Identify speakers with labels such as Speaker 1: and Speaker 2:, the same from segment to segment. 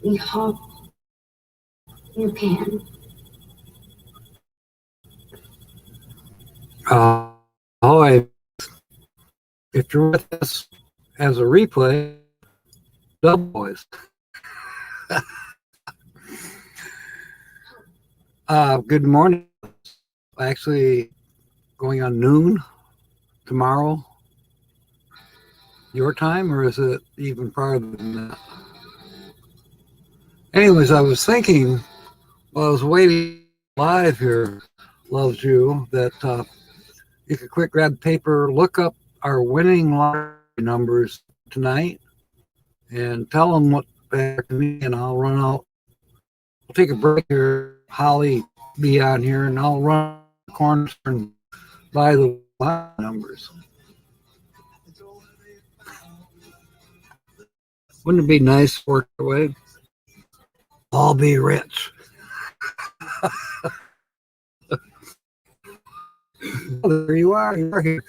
Speaker 1: We hope you can.
Speaker 2: Oh, if you're with us as a replay, double boys. Good morning. Actually, going on noon tomorrow, your time, or is it even farther than that? Anyways, I was thinking while I was waiting live here, loves you, that you could quick grab paper, look up our winning lottery numbers tonight, and tell them what back to me, and I'll run out. We'll take a break here. Holly be on here, and I'll run the corner and buy the lottery numbers. Wouldn't it be nice to work away? I'll be rich. There you are. You're here.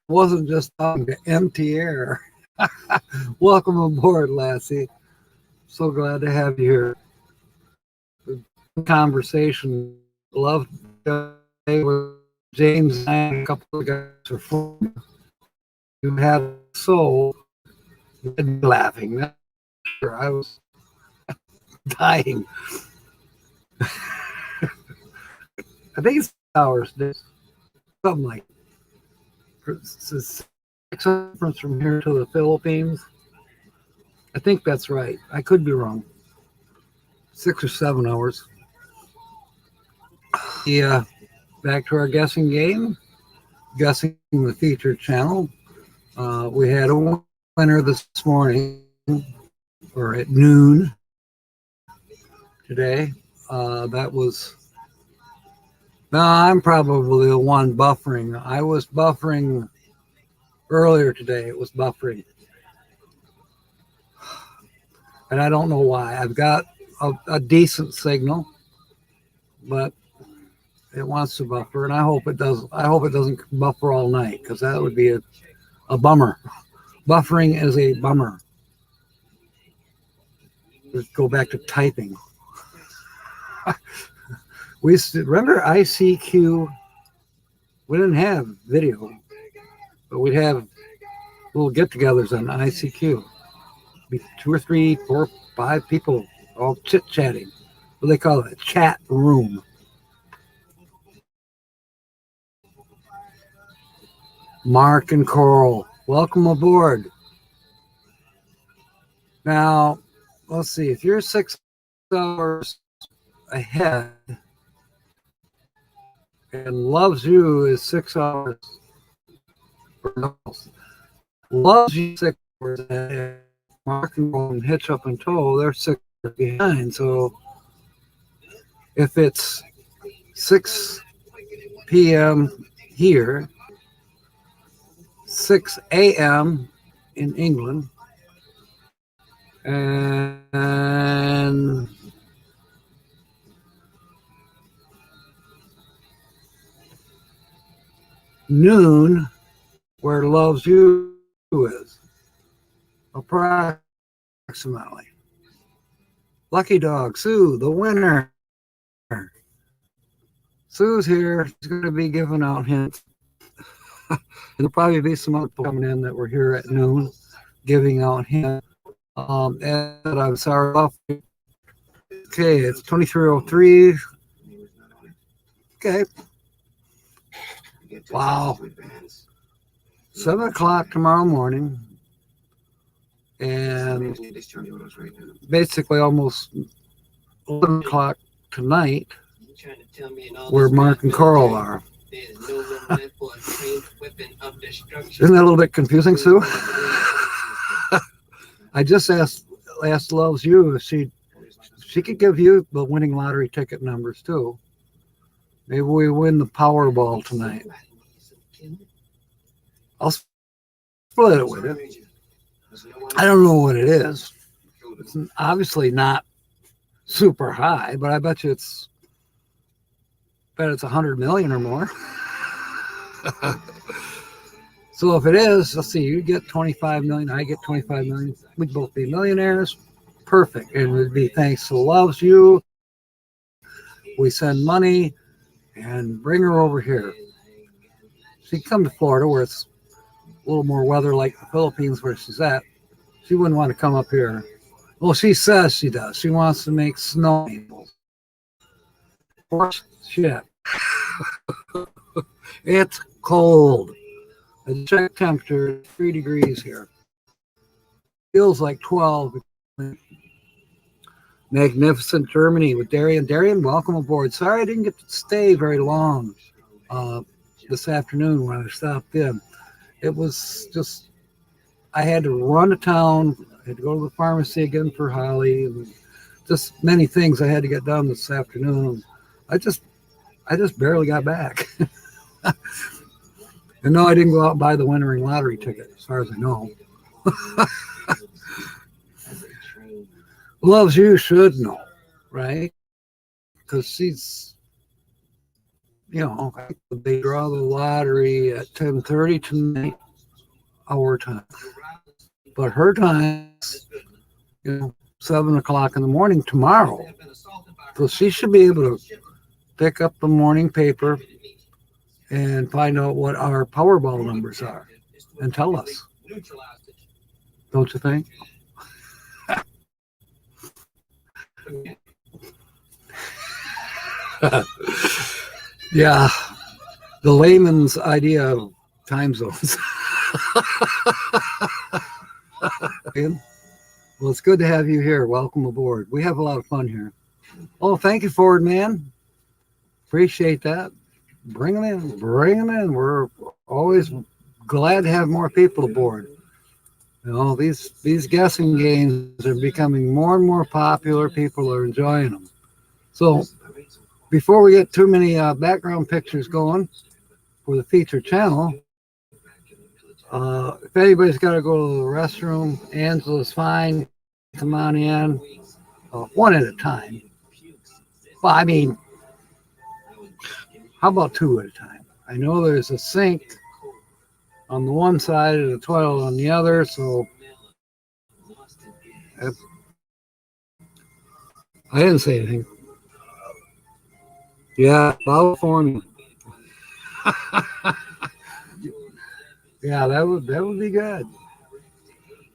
Speaker 2: Wasn't just talking to empty air. Welcome aboard, Lassie. So glad to have you here. Good conversation. Love today with James and a couple of guys are fun. You had soul. Laughing. I was dying. I think it's hours, something like 6 hours from here to the Philippines. I think that's right. I could be wrong. 6 or 7 hours. Yeah, back to our guessing game. Guessing the featured channel. We had a winner this morning, or at noon today. That was. No, I'm probably the one buffering. I was buffering earlier today. It was buffering. And I don't know why. I've got a decent signal, but it wants to buffer, and I hope it does. I hope it doesn't buffer all night, because that would be a bummer. Buffering is a bummer. Let's go back to typing. We used to, remember ICQ? We didn't have video, but we'd have little get-togethers on ICQ. Be 2 or 3, 4, 5 people all chit-chatting. What do they call it? A chat room. Mark and Coral, welcome aboard. Now, let's see. If you're 6 hours ahead, and Loves You is 6 hours. Loves You 6 hours ahead. Mark and HitchUpAndTow, they're 6 hours behind. So if it's 6 p.m. here, 6 a.m. in England, and noon where Loves You is, approximately. Lucky Dog, Sue, the winner. Sue's here. She's going to be giving out hints. There'll probably be some other people coming in that were here at noon giving out hints. And I'm sorry. Okay, it's 23:03. Okay. Wow. 7 o'clock tomorrow morning. And basically almost 11 o'clock tonight, where Mark and Coral are. Isn't that a little bit confusing, Sue? I just asked Loves You if she could give you the winning lottery ticket numbers too. Maybe we win the Powerball tonight. I'll split it with you. I don't know what it is. It's obviously not super high, but I bet you it's 100 million or more. So if it is, let's see, you get 25 million, I get 25 million. We'd both be millionaires. perfect. And it would be thanks to Loves You. We send money and bring her over here. She'd come to Florida where it's a little more weather like the Philippines where she's at. She wouldn't want to come up here. Well, she says she does. She wants to make snow angels. Shit. It's cold. The check temperature is 3 degrees here. Feels like 12. Magnificent Germany with Darian. Darian, welcome aboard. Sorry I didn't get to stay very long this afternoon when I stopped in. It was just, I had to run to town. I had to go to the pharmacy again for Holly. And just many things I had to get done this afternoon. I just barely got back. And no, I didn't go out and buy the winning lottery ticket, as far as I know. Loves You should know, right? Because she's, you know, they draw the lottery at 10:30 tonight, our time. But her time is, you know, 7 o'clock in the morning tomorrow. So she should be able to pick up the morning paper and find out what our Powerball numbers are and tell us. Don't you think? Yeah, the layman's idea of time zones. Well, it's good to have you here. Welcome aboard. We have a lot of fun here. Oh, thank you, Ford man. Appreciate that. Bring them in. Bring them in. We're always glad to have more people aboard. You know, these guessing games are becoming more and more popular. People are enjoying them. So before we get too many background pictures going for the featured channel, if anybody's got to go to the restroom, Angela's fine. Come on in, one at a time. Well, I mean, how about 2 at a time? I know there's a sink on the one side and a toilet on the other, so I didn't say anything. Yeah, follow formula. Yeah, that would be good.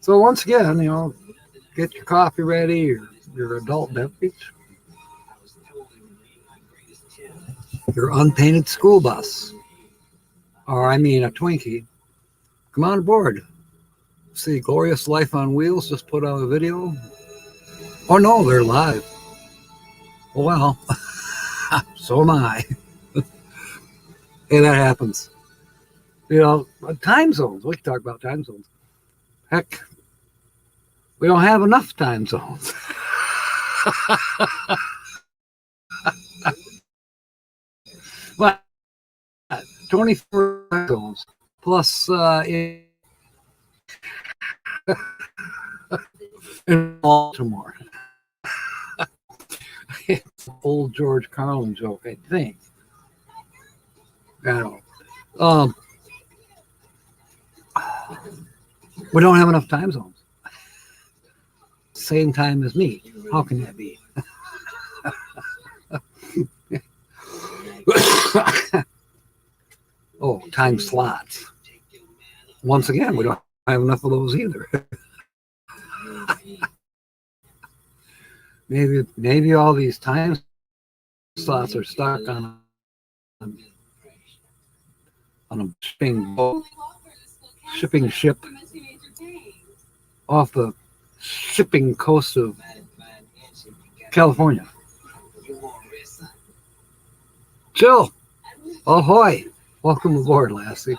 Speaker 2: So once again, you know, get your coffee ready, your adult beverage, your unpainted school bus, or I mean a Twinkie. Come on aboard. See, Glorious Life on Wheels just put out a video. Oh no, they're live. Oh well, so am I. Hey, that happens. You know, time zones. We can talk about time zones. Heck, we don't have enough time zones. But 24 time zones plus in Baltimore. It's an old George Carlin joke, I think. I don't know. We don't have enough time zones. Same time as me. How can that be? Oh, time slots. Once again, we don't have enough of those either. Maybe all these time slots are stuck on a shipping ship off the shipping coast of California. Jill, ahoy! Welcome aboard, Lassie.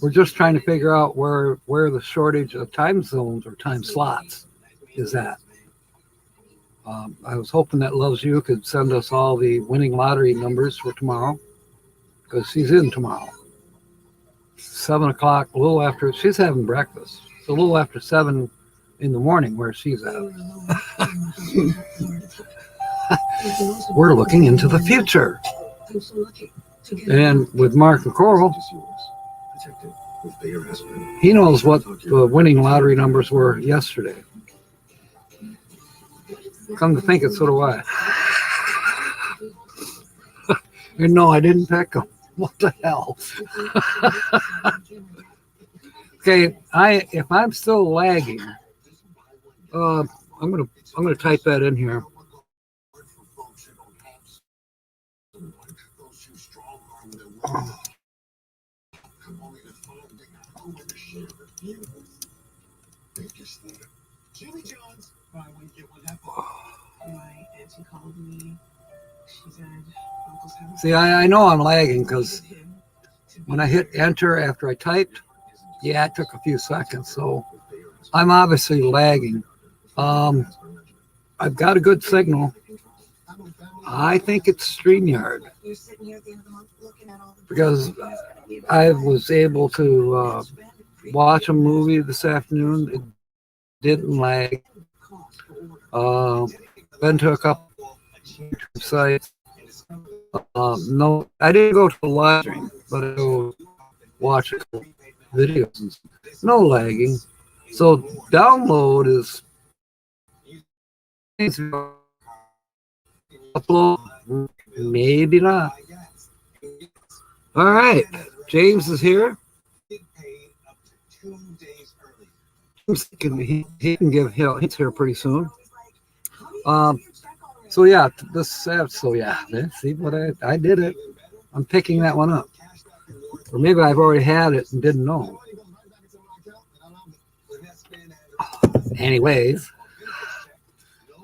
Speaker 2: We're just trying to figure out where the shortage of time zones or time slots is at. I was hoping that Loves You could send us all the winning lottery numbers for tomorrow, because she's in tomorrow. 7 o'clock, a little after, she's having breakfast. It's a little after 7 in the morning where she's at. We're looking into the future. And with Mark and Coral, he knows what the winning lottery numbers were yesterday. Come to think it, so do I. And no, I didn't pick them. What the hell? Okay, if I'm still lagging, I'm gonna type that in here. See, I know I'm lagging because when I hit enter after I typed, yeah, it took a few seconds, so I'm obviously lagging. I've got a good signal. I think it's StreamYard because I was able to watch a movie this afternoon. It didn't lag. Been to a couple YouTube sites. No, I didn't go to the live stream, but I go watch videos and no lagging. So download is upload, maybe not. All right, James is here. He can give hints here pretty soon. So yeah, so yeah, see what I did it. I'm picking that one up. Or maybe I've already had it and didn't know. Anyways,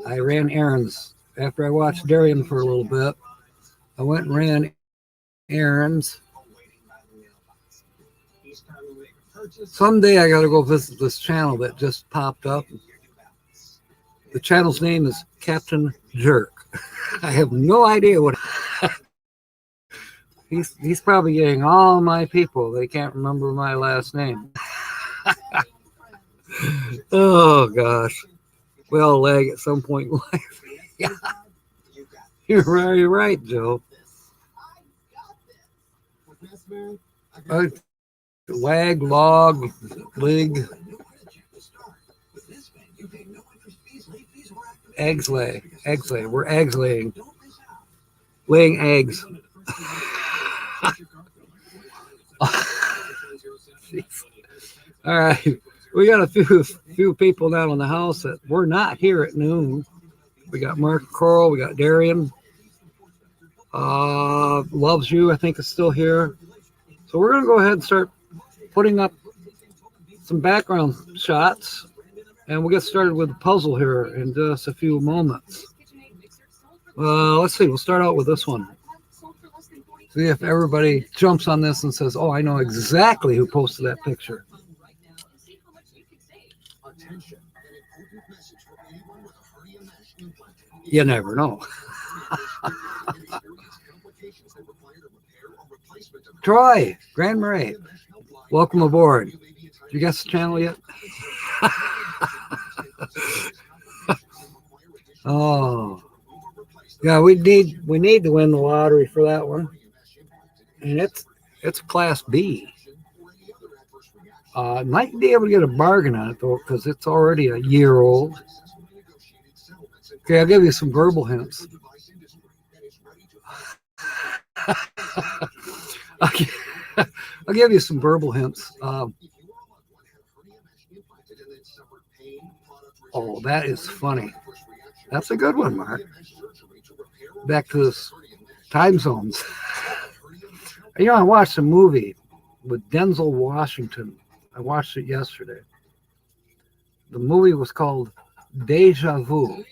Speaker 2: I ran errands. After I watched Darian for a little bit, I went and ran errands. Someday I got to go visit this channel that just popped up. The channel's name is Captain Jerk. I have no idea what he's probably getting all my people. They can't remember my last name. Oh gosh. We all lag at some point in life. Yeah. You're right, Joe. Lag, log, lig. Eggs lay. We're eggs laying. Laying eggs. All right. We got a few people down on the house that were not here at noon. We got Mark Coral, we got Darian. Loves You, I think, is still here. So we're gonna go ahead and start putting up some background shots. And we'll get started with the puzzle here in just a few moments. Let's see. We'll start out with this one. See if everybody jumps on this and says, oh, I know exactly who posted that picture. You never know. Troy, Grand Marais, welcome aboard. Did you guess the channel yet? Oh, yeah, we need to win the lottery for that one, and it's Class B. Might be able to get a bargain on it though, because it's already a year old. Okay, I'll give you some verbal hints. I'll give you some verbal hints. Oh, that is funny. That's a good one, Mark. Back to this time zones. You know, I watched a movie with Denzel Washington. I watched it yesterday. The movie was called Deja Vu.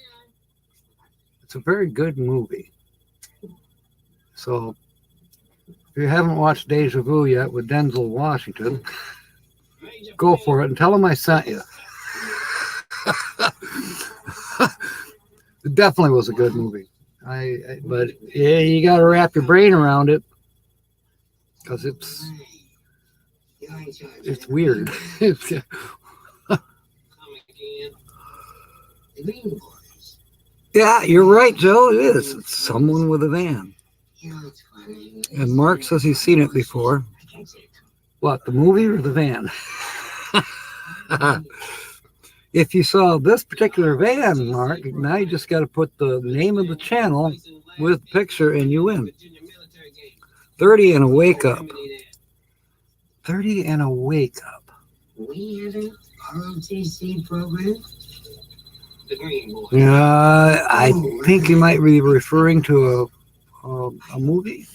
Speaker 2: It's a very good movie. So, if you haven't watched Deja Vu yet with Denzel Washington, go for it and tell him I sent you. It definitely was a good movie. But yeah, you got to wrap your brain around it because it's weird. Yeah, you're right, Joe. It is. It's someone with a van. And Mark says he's seen it before. What, the movie or the van? If you saw this particular van, Mark, now you just got to put the name of the channel with the picture and you win. 30 and a wake up. 30 and a wake up.
Speaker 1: We have an ROTC program.
Speaker 2: I think you might be referring to a movie.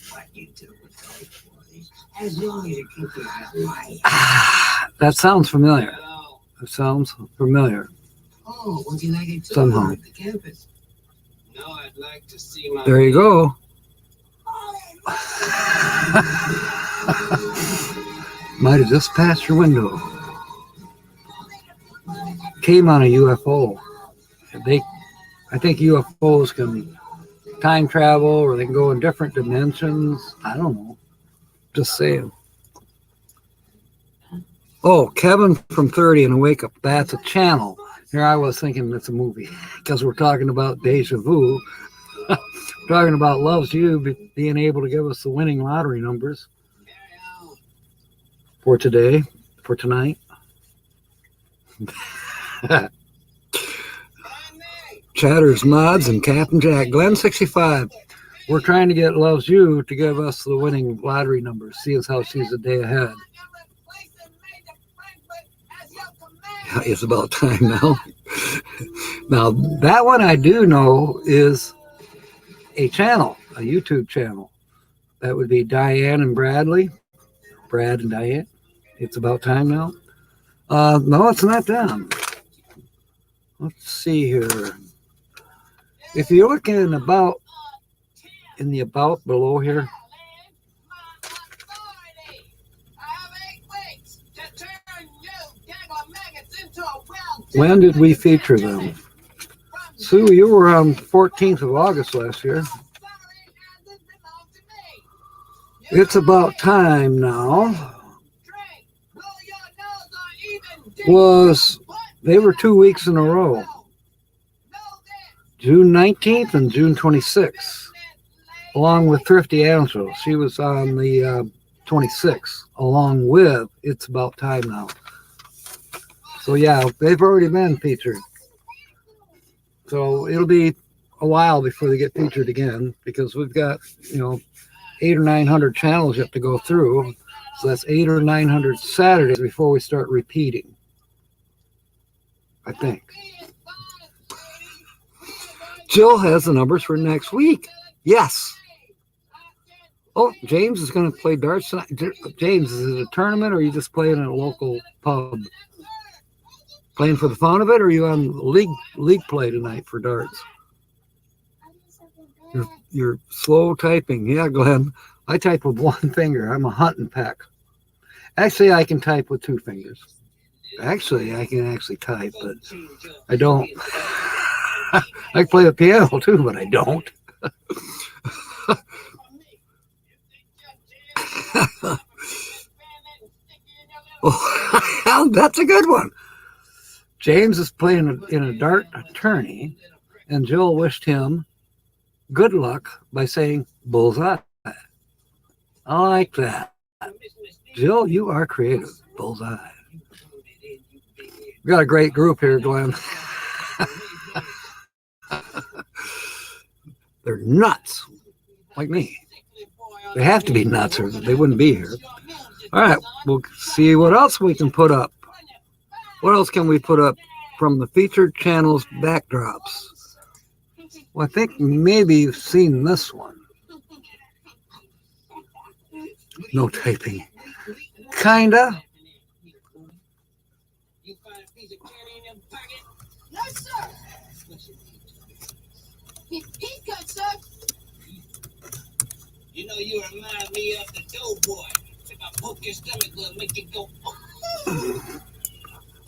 Speaker 2: That sounds familiar. It sounds familiar.
Speaker 1: Oh, would you like it
Speaker 2: somehow?
Speaker 1: The campus? No, I'd like to see my.
Speaker 2: There you go. Might have just passed your window. Came on a UFO. I think UFOs can time travel, or they can go in different dimensions. I don't know. Just saying. Oh, Kevin from 30 and a wake up. That's a channel. Here I was thinking it's a movie because we're talking about deja vu. Talking about Loves You being able to give us the winning lottery numbers for today, for tonight. Chatters Mods and Captain Jack. Glenn 65. We're trying to get Loves You to give us the winning lottery numbers. See as how she's a day ahead. It's about time now. Now, that one I do know is a channel, a YouTube channel. That would be Diane and Bradley. Brad and Diane. It's about time now. No, it's not them. Let's see here. If you look in the about below here, when did we feature them? Sue, you were on 14th of August last year. It's about time now. They were 2 weeks in a row. June 19th and June 26th, along with Thrifty Angel. She was on the 26th, along with It's About Time Now. So yeah, they've already been featured. So it'll be a while before they get featured again, because we've got, 800 or 900 channels yet to go through. So that's 800 or 900 Saturdays before we start repeating, I think. Jill has the numbers for next week. Yes. Oh, James is going to play darts tonight. James, is it a tournament, or are you just playing at a local pub? Playing for the fun of it, or are you on league play tonight for darts? You're slow typing. Yeah, go ahead. I type with one finger. I'm a hunting pack. Actually, I can type with two fingers. Actually, I can type, but I don't. I can play the piano too, but I don't. Oh, that's a good one. James is playing in a dart tourney, and Jill wished him good luck by saying bullseye. I like that. Jill, you are creative. Bullseye. We got a great group here, Glenn. They're nuts, like me. They have to be nuts, or they wouldn't be here. All right, we'll see what else we can put up. What else can we put up from the featured channels backdrops? Well, I think maybe you've seen this one. No typing. Kinda.
Speaker 1: You know, you remind me of the doughboy. If I poke your stomach, it'll make it go.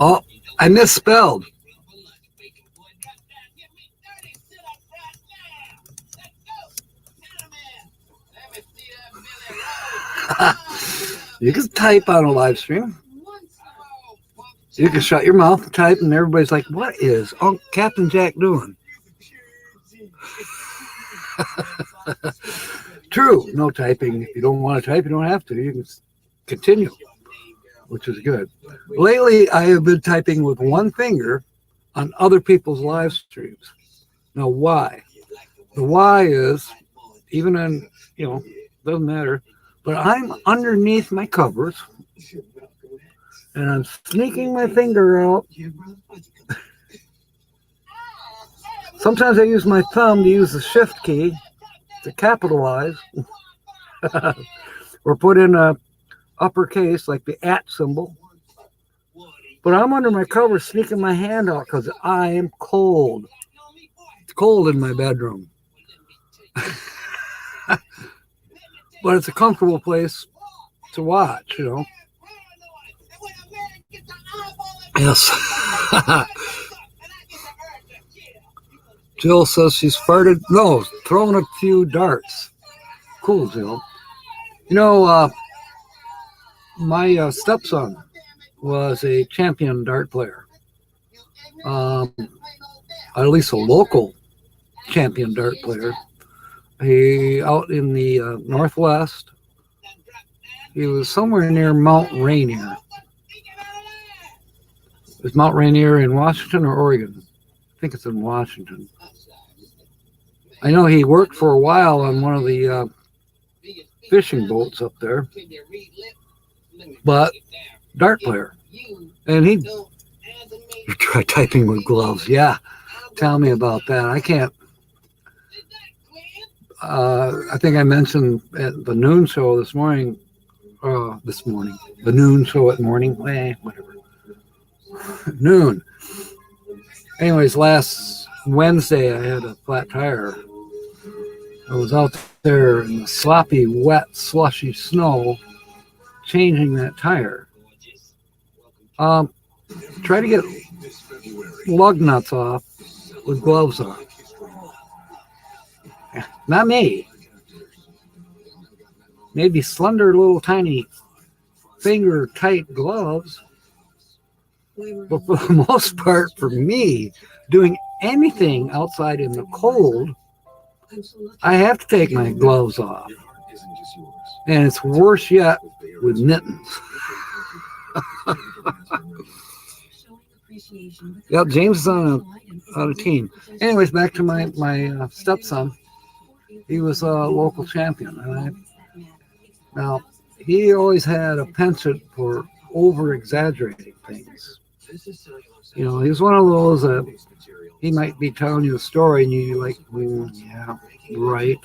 Speaker 2: Oh, I misspelled. You can type on a live stream. You can shut your mouth and type, and everybody's like, what is Captain Jack doing? True, no typing. If you don't want to type, you don't have to. You can continue, which is good. Lately, I have been typing with one finger on other people's live streams. Now, why? The why is, even on, doesn't matter, but I'm underneath my covers and I'm sneaking my finger out. Sometimes I use my thumb to use the shift key to capitalize or put in a uppercase like the @ symbol. But I'm under my covers sneaking my hand out because I am cold. It's cold in my bedroom. But it's a comfortable place to watch, Yes. Jill says she's farted. No, throwing a few darts. Cool, Jill. My stepson was a champion dart player. At least a local champion dart player. He out in the Northwest. He was somewhere near Mount Rainier. Is Mount Rainier in Washington or Oregon? I think it's in Washington. I know he worked for a while on one of the fishing boats up there, but dart player. And he tried typing with gloves. Yeah, tell me about that. I can't. I think I mentioned at the noon show this morning. The noon show at morning. Whatever. Noon. Anyways, last Wednesday I had a flat tire. I was out there in the sloppy, wet, slushy snow changing that tire. Try to get lug nuts off with gloves on. Not me. Maybe slender, little, tiny, finger-tight gloves. But for the most part, for me, doing anything outside in the cold, I have to take my gloves off. And it's worse yet with mittens. Yep, James is on a team. Anyways, back to my stepson. He was a local champion. Now, he always had a penchant for over-exaggerating things. He was one of those that he might be telling you a story and you're like, yeah, right.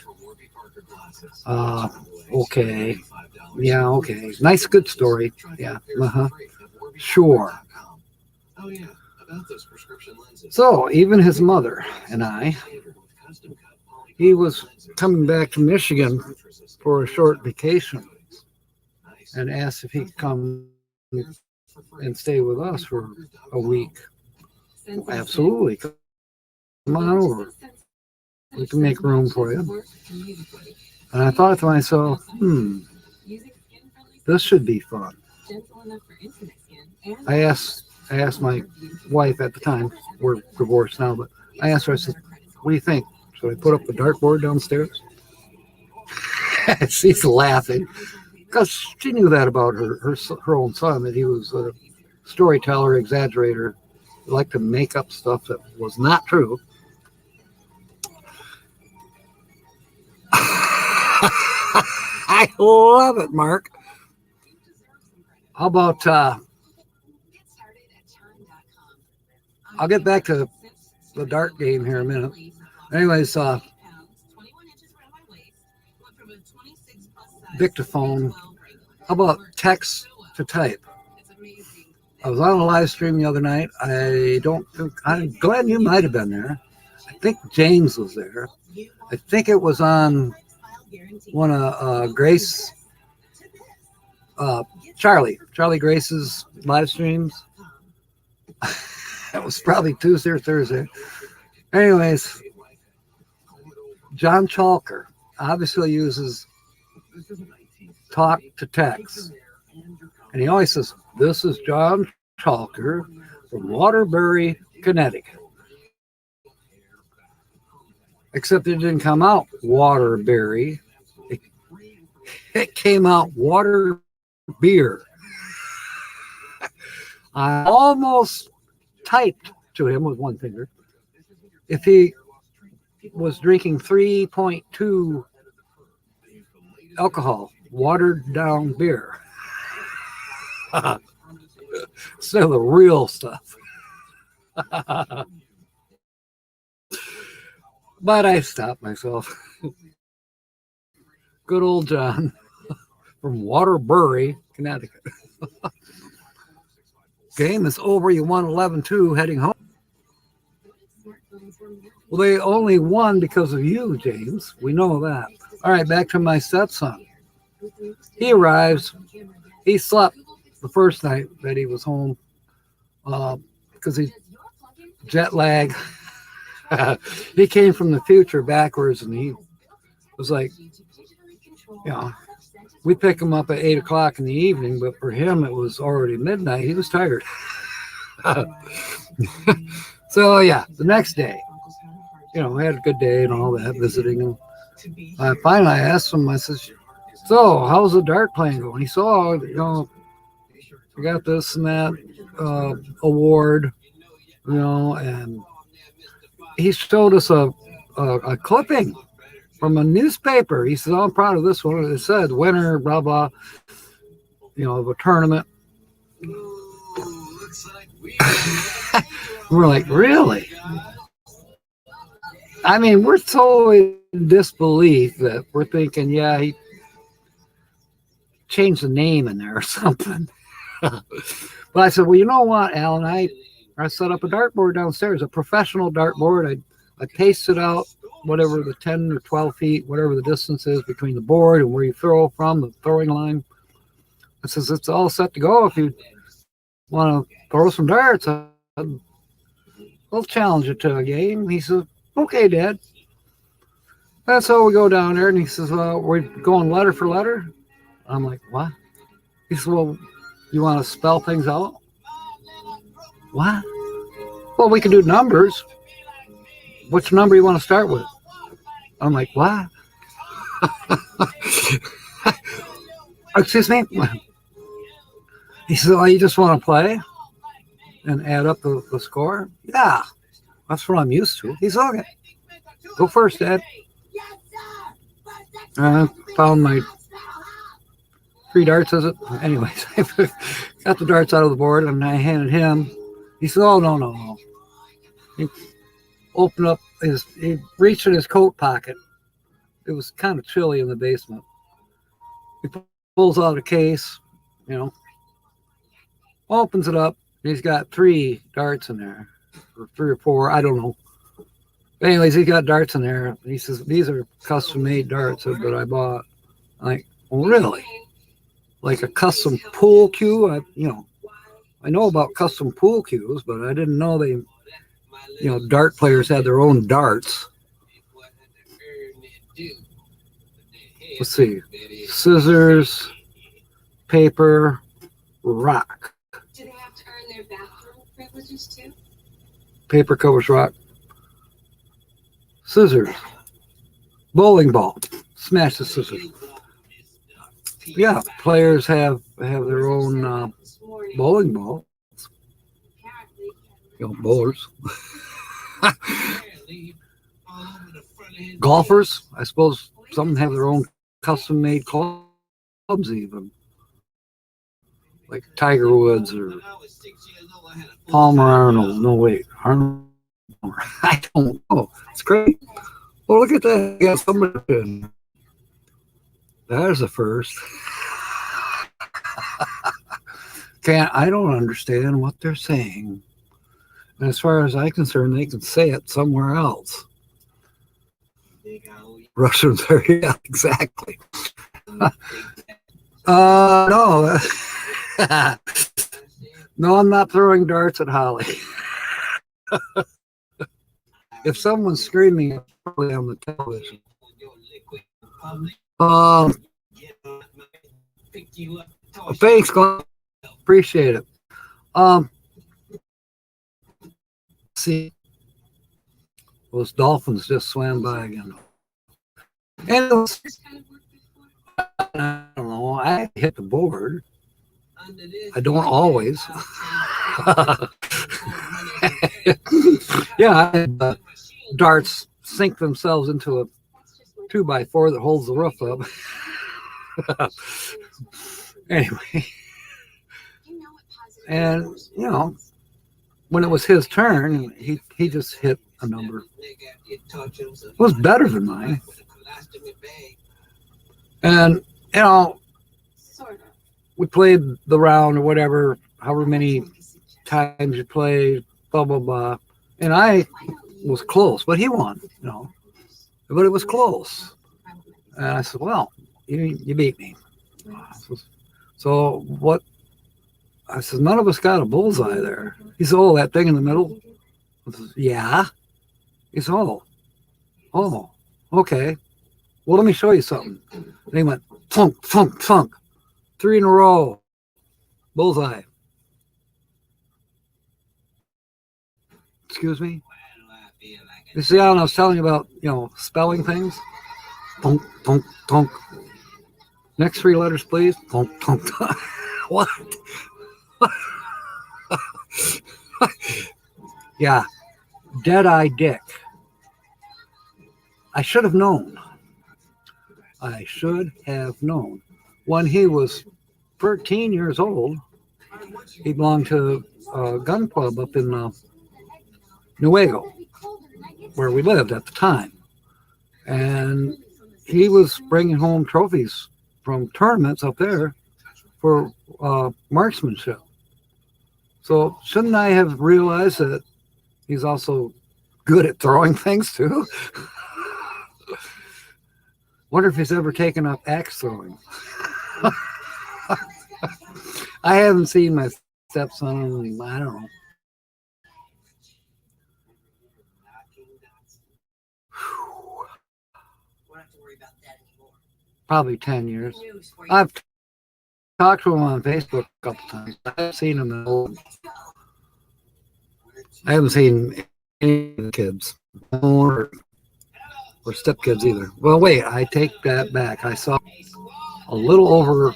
Speaker 2: Okay. Yeah, okay. Nice, good story. Yeah, sure. So, even his mother and he was coming back to Michigan for a short vacation and asked if he could come and stay with us for a week. Absolutely. Come on over. We can make room for you. And I thought to myself, this should be fun. I asked my wife at the time, we're divorced now, but I asked her, I said, what do you think? Should I put up a dartboard downstairs? She's laughing because she knew that about her own son, that he was a storyteller, exaggerator, liked to make up stuff that was not true. I love it, Mark. How about I'll get back to the dart game here in a minute. Anyways, dictaphone. How about text to type? I was on a live stream the other night. I'm glad you might have been there. I think James was there. I think it was on one of Grace, Charlie Grace's live streams. It was probably Tuesday or Thursday. Anyways, John Chalker obviously uses talk to text. And he always says, this is John Chalker from Waterbury, Connecticut. Except it didn't come out Waterbury. It came out Water Beer. I almost typed to him with one finger if he was drinking 3.2 alcohol, watered down beer. Instead of the real stuff. But I stopped myself. Good old John from Waterbury, Connecticut. Game is over. You won 11-2 heading home. Well, they only won because of you, James. We know that. All right, back to my stepson. He arrives. He slept the first night that he was home because he jet lag. He came from the future backwards, and he was like, we pick him up at 8 o'clock in the evening, but for him it was already midnight. He was tired. So yeah, the next day, we had a good day and all that, visiting him. Finally, I asked him, I said, so how's the dart playing going? He said, I got this and that award, and he showed us a clipping from a newspaper. He said, I'm proud of this one. It said winner, blah, blah, of a tournament. We're like, really? I mean, we're so in disbelief that we're thinking, he changed the name in there or something. But I said, well, you know what, Alan, I set up a dartboard downstairs, a professional dartboard. I pasted out whatever the 10 or 12 feet, whatever the distance is between the board and where you throw from, the throwing line. I says, it's all set to go. If you want to throw some darts, I'll challenge you to a game. He says, okay, Dad. That's how we go down there. And he says, well, we're going letter for letter. I'm like, what? He says, well, you want to spell things out? What? Well, we can do numbers. Which number you want to start with? I'm like, what? Excuse me? He said, oh, you just want to play and add up the score? Yeah, that's what I'm used to. He said, okay, go first, Dad. I found my 3 darts, is it? Anyways, I got the darts out of the board and I handed him. He said, oh, no. He opened up he reached in his coat pocket. It was kind of chilly in the basement. He pulls out a case, opens it up. He's got 3 darts in there, or 3 or 4, I don't know. Anyways, he's got darts in there. He says, these are custom-made darts that I bought. I'm like, well, really? Like a custom pool cue? I know about custom pool cues, but I didn't know they, dart players had their own darts. Let's see. Scissors, paper, rock.
Speaker 3: Do they have to earn their bathroom privileges too?
Speaker 2: Paper covers rock. Scissors. Bowling ball. Smash the scissors. Yeah, players have their own bowling balls. Bowlers. Golfers, I suppose some have their own custom-made clubs even. Like Tiger Woods or Palmer Arnold. No, wait. Arnold. I don't know. It's great. Well, look at that. You got somebody. There's a first. I don't understand what they're saying. And as far as I'm concerned, they can say it somewhere else. Russians are, yeah, exactly. No. No, I'm not throwing darts at Holly. If someone's screaming, it's probably on the television. Thanks, Golly. Appreciate it. See, those dolphins just swam by again. And it was, I don't know, I hit the board. I don't always. Yeah, I had, darts sink themselves into a 2x4 that holds the roof up. Anyway, and you know, when it was his turn, he just hit a number. It was better than mine. And you know, we played the round or whatever, however many times you played, blah blah blah, and I was close, but he won, you know, but it was close. And I said, well, you beat me. So what? I said, none of us got a bullseye there. He said, oh, that thing in the middle? I said, yeah. He said, oh, okay. Well, let me show you something. And he went, thunk, thunk, thunk. 3 in a row. Bullseye. Excuse me? You see how I was telling you about, you know, spelling things? Thunk, thunk, thunk. Next 3 letters, please. Thunk, thunk, thunk. What? Yeah. Dead-Eye Dick. I should have known. I should have known. When he was 13 years old, he belonged to a gun club up in Nuevo, where we lived at the time. And he was bringing home trophies from tournaments up there for marksmanship. So shouldn't I have realized that he's also good at throwing things too? Wonder if he's ever taken up axe throwing. I haven't seen my stepson, I don't know. Probably 10 years. I've talked to him on Facebook a couple times. I haven't seen him at all. I haven't seen any of the kids or stepkids either. Well, wait, I take that back. I saw a little over,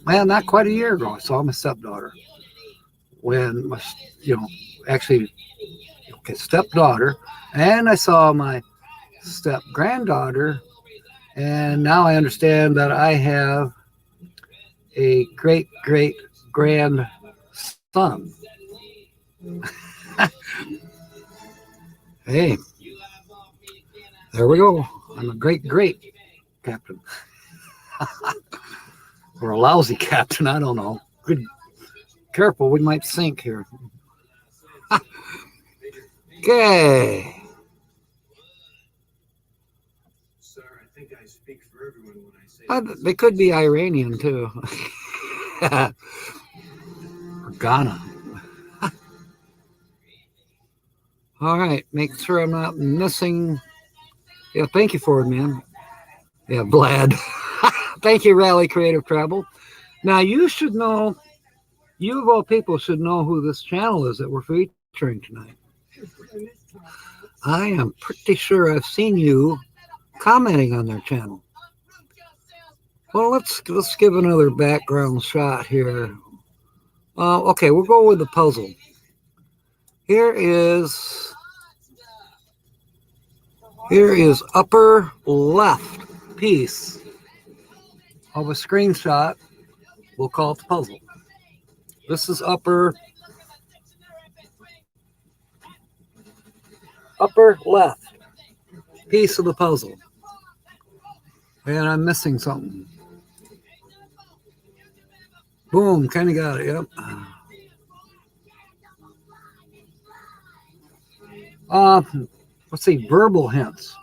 Speaker 2: man, not quite a year ago. I saw my stepdaughter when my, you know, actually, okay, stepdaughter, and I saw my step granddaughter, and now I understand that I have a great grandson. Hey, there we go. I'm a great captain. Or a lousy captain, I don't know. Good, careful, we might sink here. Okay.
Speaker 1: Sir, I think I speak for everyone when I say
Speaker 2: They could be Iranian too. Or Ghana. All right, make sure I'm not missing. Yeah, thank you for it, man. Yeah, Vlad. Thank you, Rally Creative Travel. Now, you should know, you of all people should know who this channel is that we're featuring tonight. I am pretty sure I've seen you commenting on their channel. Well, let's give another background shot here. Okay, we'll go with the puzzle. Here is upper left piece of a screenshot. We'll call it the puzzle. This is upper left piece of the puzzle. And I'm missing something. Boom, kind of got it, yep. Let's see, verbal hints.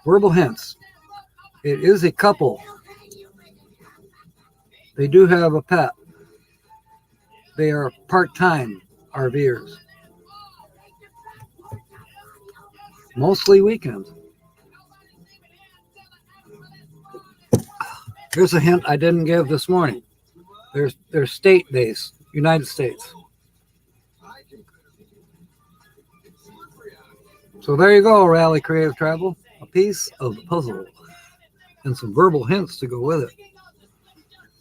Speaker 2: Verbal hints. It is a couple. They do have a pet. They are part-time RVers. Mostly weekends. Here's a hint I didn't give this morning. They're state-based, United States. So there you go, Rally Creative Travel. A piece of the puzzle and some verbal hints to go with it.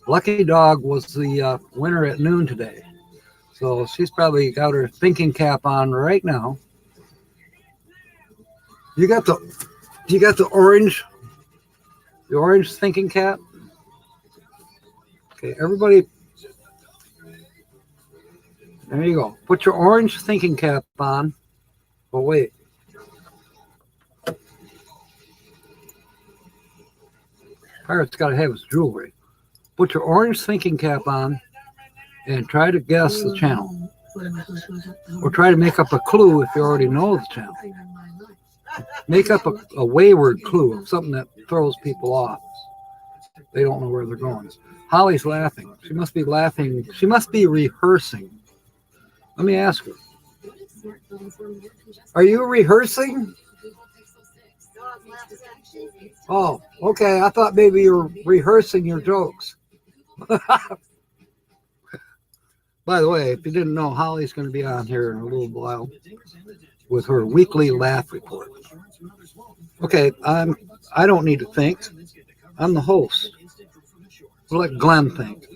Speaker 2: Lucky Dog was the winner at noon today. So she's probably got her thinking cap on right now. You got the orange thinking cap? Okay, everybody, there you go. Put your orange thinking cap on. Oh, wait. Pirate's got to have his jewelry. Put your orange thinking cap on and try to guess the channel. Or try to make up a clue if you already know the channel. Make up a wayward clue, something that throws people off. They don't know where they're going. Holly's laughing. She must be laughing. She must be rehearsing. Let me ask her. Are you rehearsing? Oh, okay. I thought maybe you were rehearsing your jokes. By the way, if you didn't know, Holly's going to be on here in a little while with her weekly laugh report. Okay, I don't need to think. I'm the host. We'll let Glenn think.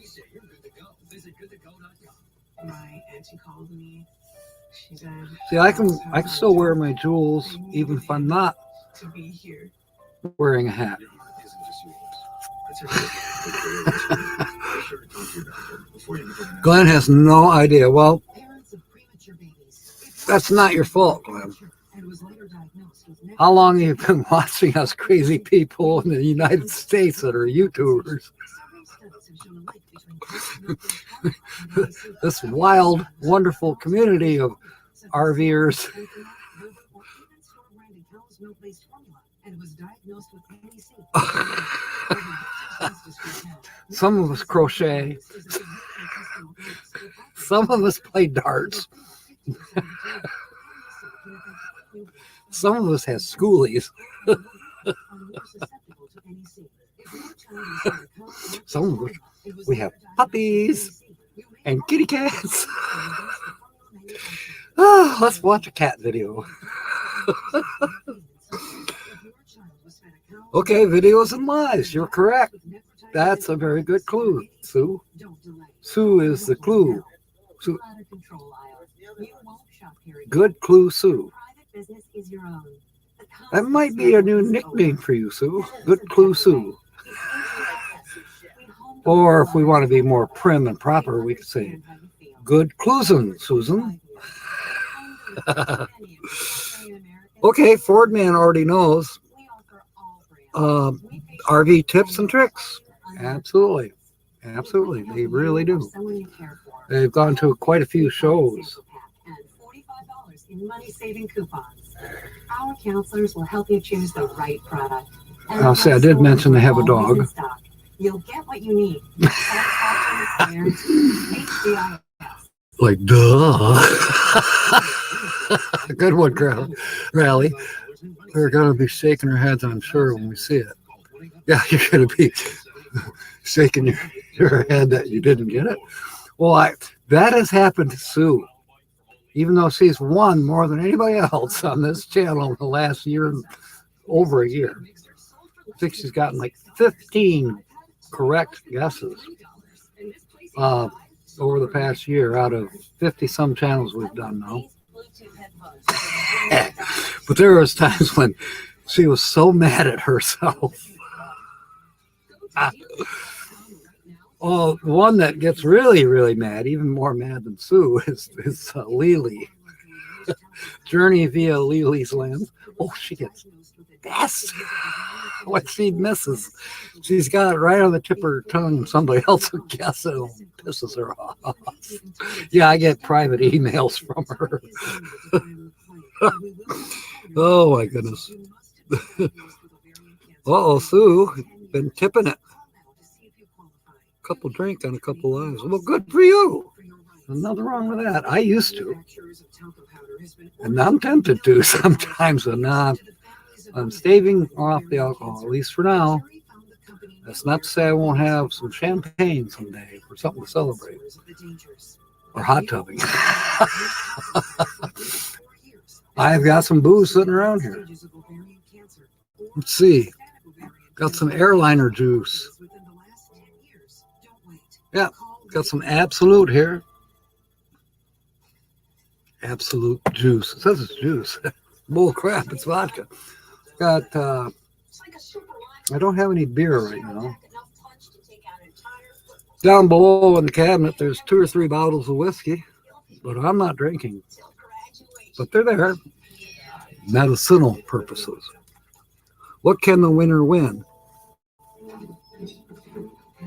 Speaker 4: My auntie called me. She said,
Speaker 2: See, I can still wear my jewels even if I'm not
Speaker 4: to be here.
Speaker 2: wearing a hat. Glenn has no idea. Well, that's not your fault, Glenn. How long have you been watching us crazy people in the United States that are YouTubers? This wild, wonderful community of RVers. Some of us crochet. Some of us play darts. Some of us have schoolies. Some of us, we have puppies and kitty cats. Oh, let's watch a cat video. Okay, videos and lies. You're correct. That's a very good clue, Sue. Sue is the clue. Sue. Good clue, Sue. That might be a new nickname for you, Sue. Good clue, Sue. Or if we want to be more prim and proper, we could say, good cluesin', Susan. Okay, Ford Man already knows. RV tips and tricks. Absolutely. Absolutely. They really do. They've gone to quite a few shows.
Speaker 5: In money-saving coupons. Our counselors will help you choose the right product.
Speaker 2: I'll say I did mention they have a dog.
Speaker 5: You'll get what you need.
Speaker 2: Like, duh. Good one, Rally. We're going to be shaking our heads, I'm sure, when we see it. Yeah, you're going to be shaking your head that you didn't get it. Well, that has happened to Sue. Even though she's won more than anybody else on this channel in the last year, over a year. I think she's gotten like 15 correct guesses over the past year out of 50-some channels we've done now. But there was times when she was so mad at herself. Oh, one that gets really, really mad, even more mad than Sue, is Lily. Journey via Lily's lens. Oh, she gets best. What she misses. She's got it right on the tip of her tongue. Somebody else will guess it. It pisses her off. Yeah, I get private emails from her. Oh, my goodness. Uh-oh, Sue, been tipping it. Couple drink on a couple lives. Well, good for you. There's nothing wrong with that. I used to. And I'm tempted to sometimes. And I'm staving off the alcohol, at least for now. That's not to say I won't have some champagne someday or something to celebrate. Or hot tubbing. I've got some booze sitting around here. Let's see. Got some airliner juice. Yeah, got some Absolute here. absolute juice. It says it's juice. Bull crap, it's vodka. Got, I don't have any beer right now. Down below in the cabinet, there's 2 or 3 bottles of whiskey, but I'm not drinking. But they're there. Medicinal purposes. What can the winner win?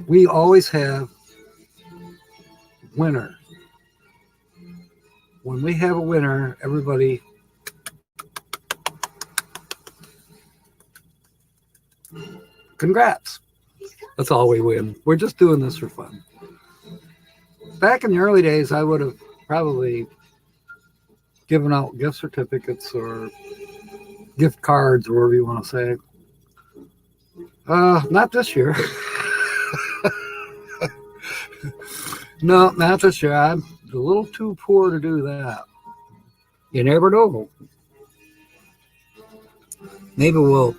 Speaker 2: We always have winner. When we have a winner, everybody congrats. That's all we win. We're just doing this for fun. Back in the early days, I would have probably given out gift certificates or gift cards, or whatever you want to say. Not this year. No, not this year. I'm a little too poor to do that. You never know. Maybe we'll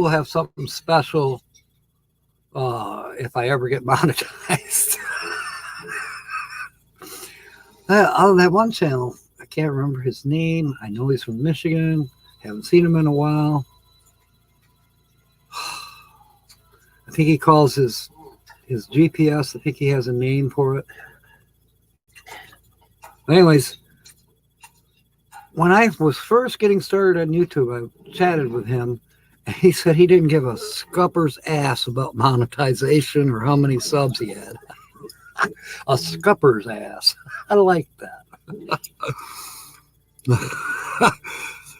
Speaker 2: have something special if I ever get monetized. On that one channel, I can't remember his name. I know he's from Michigan. Haven't seen him in a while. I think he calls his GPS. I think he has a name for it. Anyways, when I was first getting started on YouTube, I chatted with him, and he said he didn't give a scupper's ass about monetization or how many subs he had. A scupper's ass. I like that.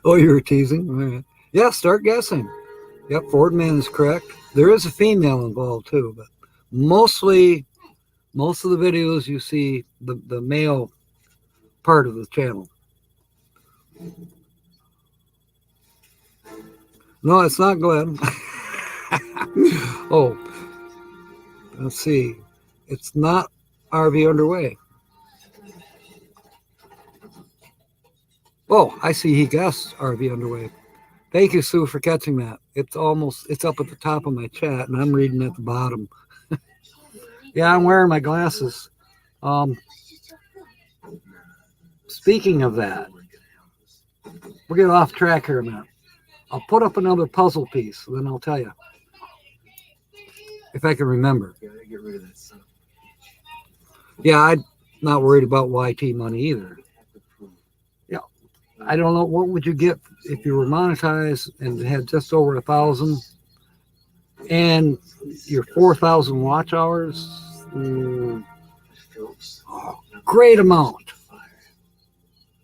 Speaker 2: Oh, you were teasing? All right. Yeah, start guessing. Yep, Fordman is correct. There is a female involved too, but most of the videos you see the male part of the channel. No, it's not Glenn. Oh, let's see. It's not RV Underway. Oh, I see he guessed RV Underway. Thank you, Sue, for catching that. It's up at the top of my chat, and I'm reading at the bottom. Yeah, I'm wearing my glasses. Speaking of that, we're getting off track here a minute. I'll put up another puzzle piece, then I'll tell you. If I can remember. Yeah, I'm not worried about YT money either. Yeah, I don't know. What would you get if you were monetized and had just over 1,000 and your 4,000 watch hours? Great amount.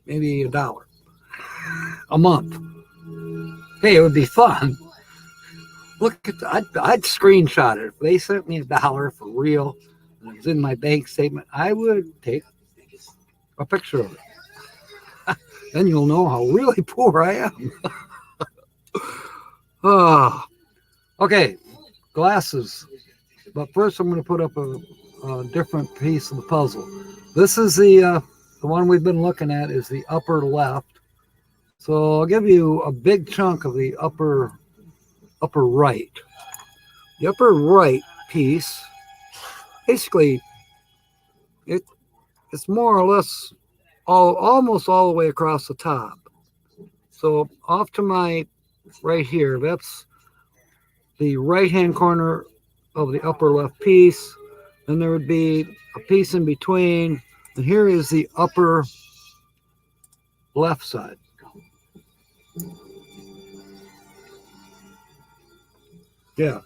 Speaker 2: Maybe $1 a month. Hey, it would be fun. Look at I'd screenshot it. If they sent me $1 for real and it was in my bank statement, I would take a picture of it. Then you'll know how really poor I am. Okay, glasses. But first I'm going to put up a different piece of the puzzle. This is the one we've been looking at is the upper left. So I'll give you a big chunk of the upper right. The upper right piece, basically, it's more or less almost all the way across the top. So off to my right here, that's the right-hand corner of the upper left piece. Then there would be a piece in between, and here is the upper left side. Yeah.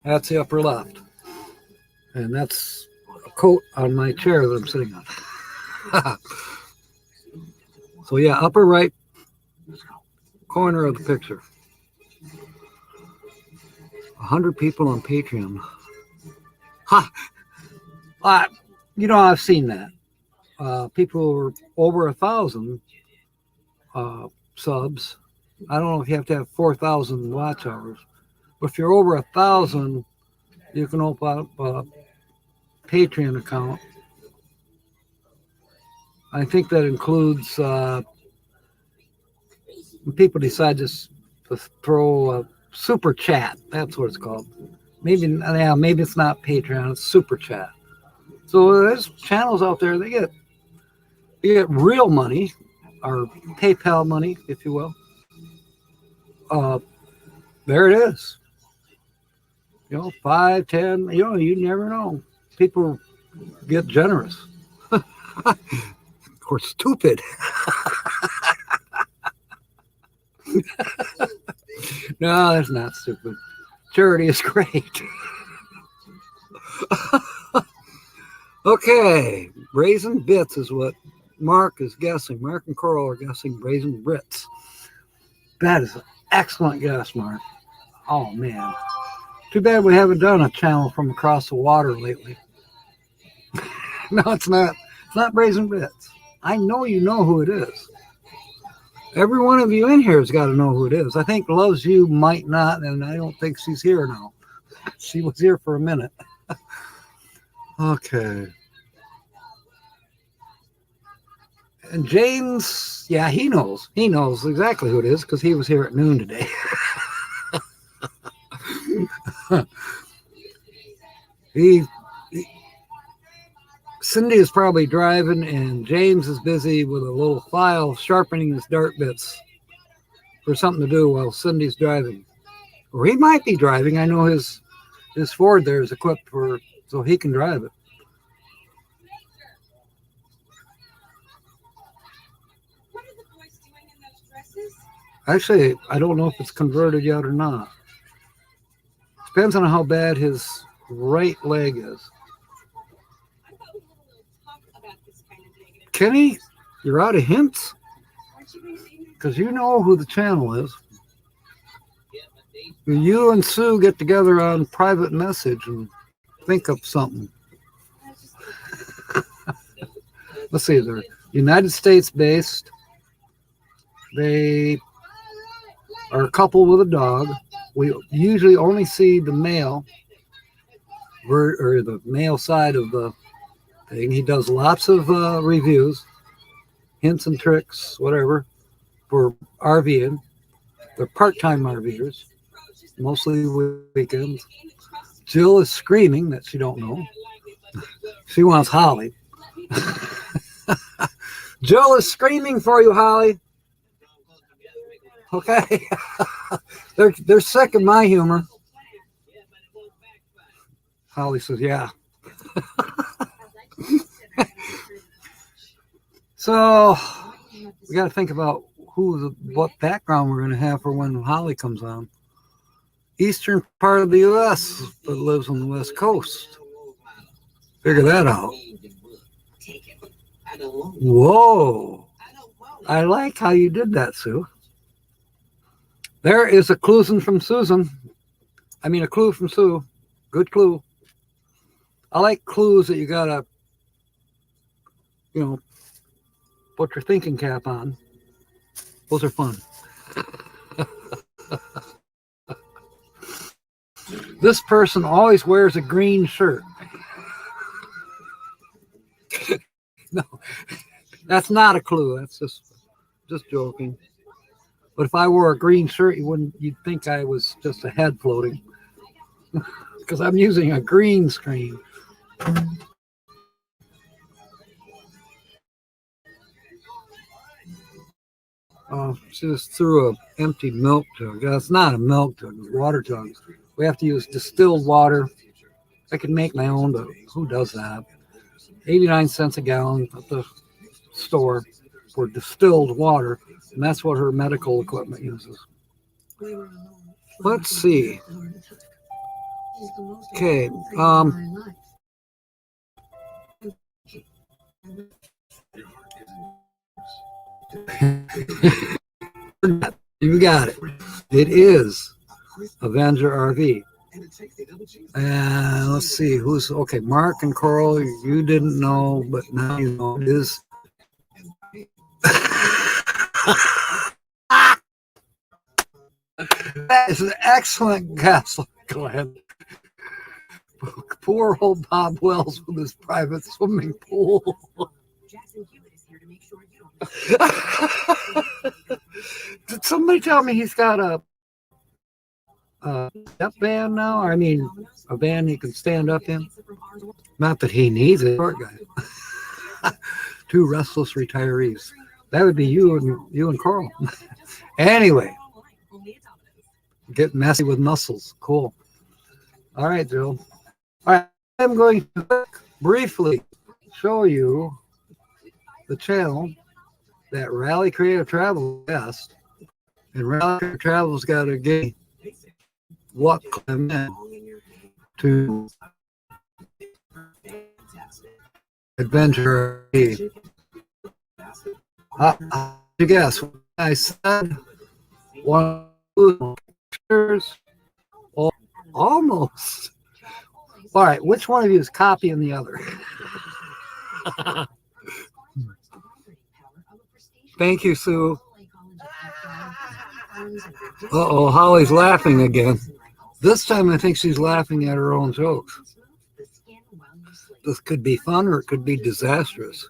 Speaker 2: That's the upper left. And that's a coat on my chair that I'm sitting on. So yeah, upper right corner of the picture. 100 people on Patreon. Ha! I've seen that. People were over 1,000 subs. I don't know if you have to have 4,000 watch hours. But if you're over 1,000, you can open up a Patreon account. I think that includes when people decide to throw a super chat. That's what it's called. maybe it's not Patreon, it's Super Chat. So there's channels out there, they get real money, or PayPal money, if you will. There it is. 5, 10, you never know. People get generous. Or stupid. No, that's not stupid. Charity is great. Okay, Brazen Bits is what Mark is guessing. Mark and Coral are guessing Brazen Brits. That is an excellent guess, Mark. Oh, man. Too bad we haven't done a channel from across the water lately. No, it's not. It's not Brazen Bits. I know you know who it is. Every one of you in here has got to know who it is. I think Loves You might not, and I don't think she's here now. She was here for a minute. Okay. And James, yeah, he knows. He knows exactly who it is because he was here at noon today. Cyndi is probably driving, and James is busy with a little file sharpening his dart bits for something to do while Cindy's driving. Or he might be driving. I know his Ford there is equipped so he can drive it.
Speaker 3: What are the boys doing in those dresses?
Speaker 2: Actually, I don't know if it's converted yet or not. Depends on how bad his right leg is.
Speaker 3: I thought we had a little talk about this kind of negative.
Speaker 2: Kenny, you're out of hints?
Speaker 3: Aren't you going to say
Speaker 2: Because you know who the channel is. You and Sue get together on private message and think up something. Let's see, they're United States based. They are a couple with a dog. We usually only see the male or the male side of the thing. He does lots of reviews, hints and tricks, whatever, for RVing. They're part-time RVers, mostly weekends. Jill is screaming that she don't know. She wants Holly. Jill is screaming for you, Holly. Okay. They're sick of my humor. Holly says, yeah. So we got to think about what background we're going to have for when Holly comes on. Eastern part of the U.S. but lives on the West Coast. Figure that out. Whoa. I like how you did that, Sue. There is a clue from Susan. I mean, a clue from Sue. Good clue. I like clues that you got to, put your thinking cap on. Those are fun. This person always wears a green shirt. No, that's not a clue. That's just joking. But if I wore a green shirt, you'd think I was just a head floating. Because I'm using a green screen. She just threw an empty milk jug. That's not a milk jug, it's a water jug. We have to use distilled water. I can make my own, but who does that? 89 cents a gallon at the store for distilled water, and that's what her medical equipment uses. Let's see. Okay. You got it. It is Avenger RV. And let's see who's okay. Mark and Coral, you didn't know, but now you know it is. That is an excellent guess. Go ahead. Poor old Bob Wells with his private swimming pool. Did somebody tell me he's got a step van now. I mean, a van he can stand up in. Not that he needs it. Short guy. Two restless retirees. That would be you and Carl. Anyway, get messy with muscles. Cool. All right, Jill. All right, I'm going to briefly show you the channel that Rally Creative Travel guest, and Rally Creative Travel's got to get what I'm in to adventure. You guess I said one pictures, almost. All right, which one of you is copying the other? Thank you, Sue. Uh-oh, Holly's laughing again. This time I think she's laughing at her own jokes. This could be fun or it could be disastrous.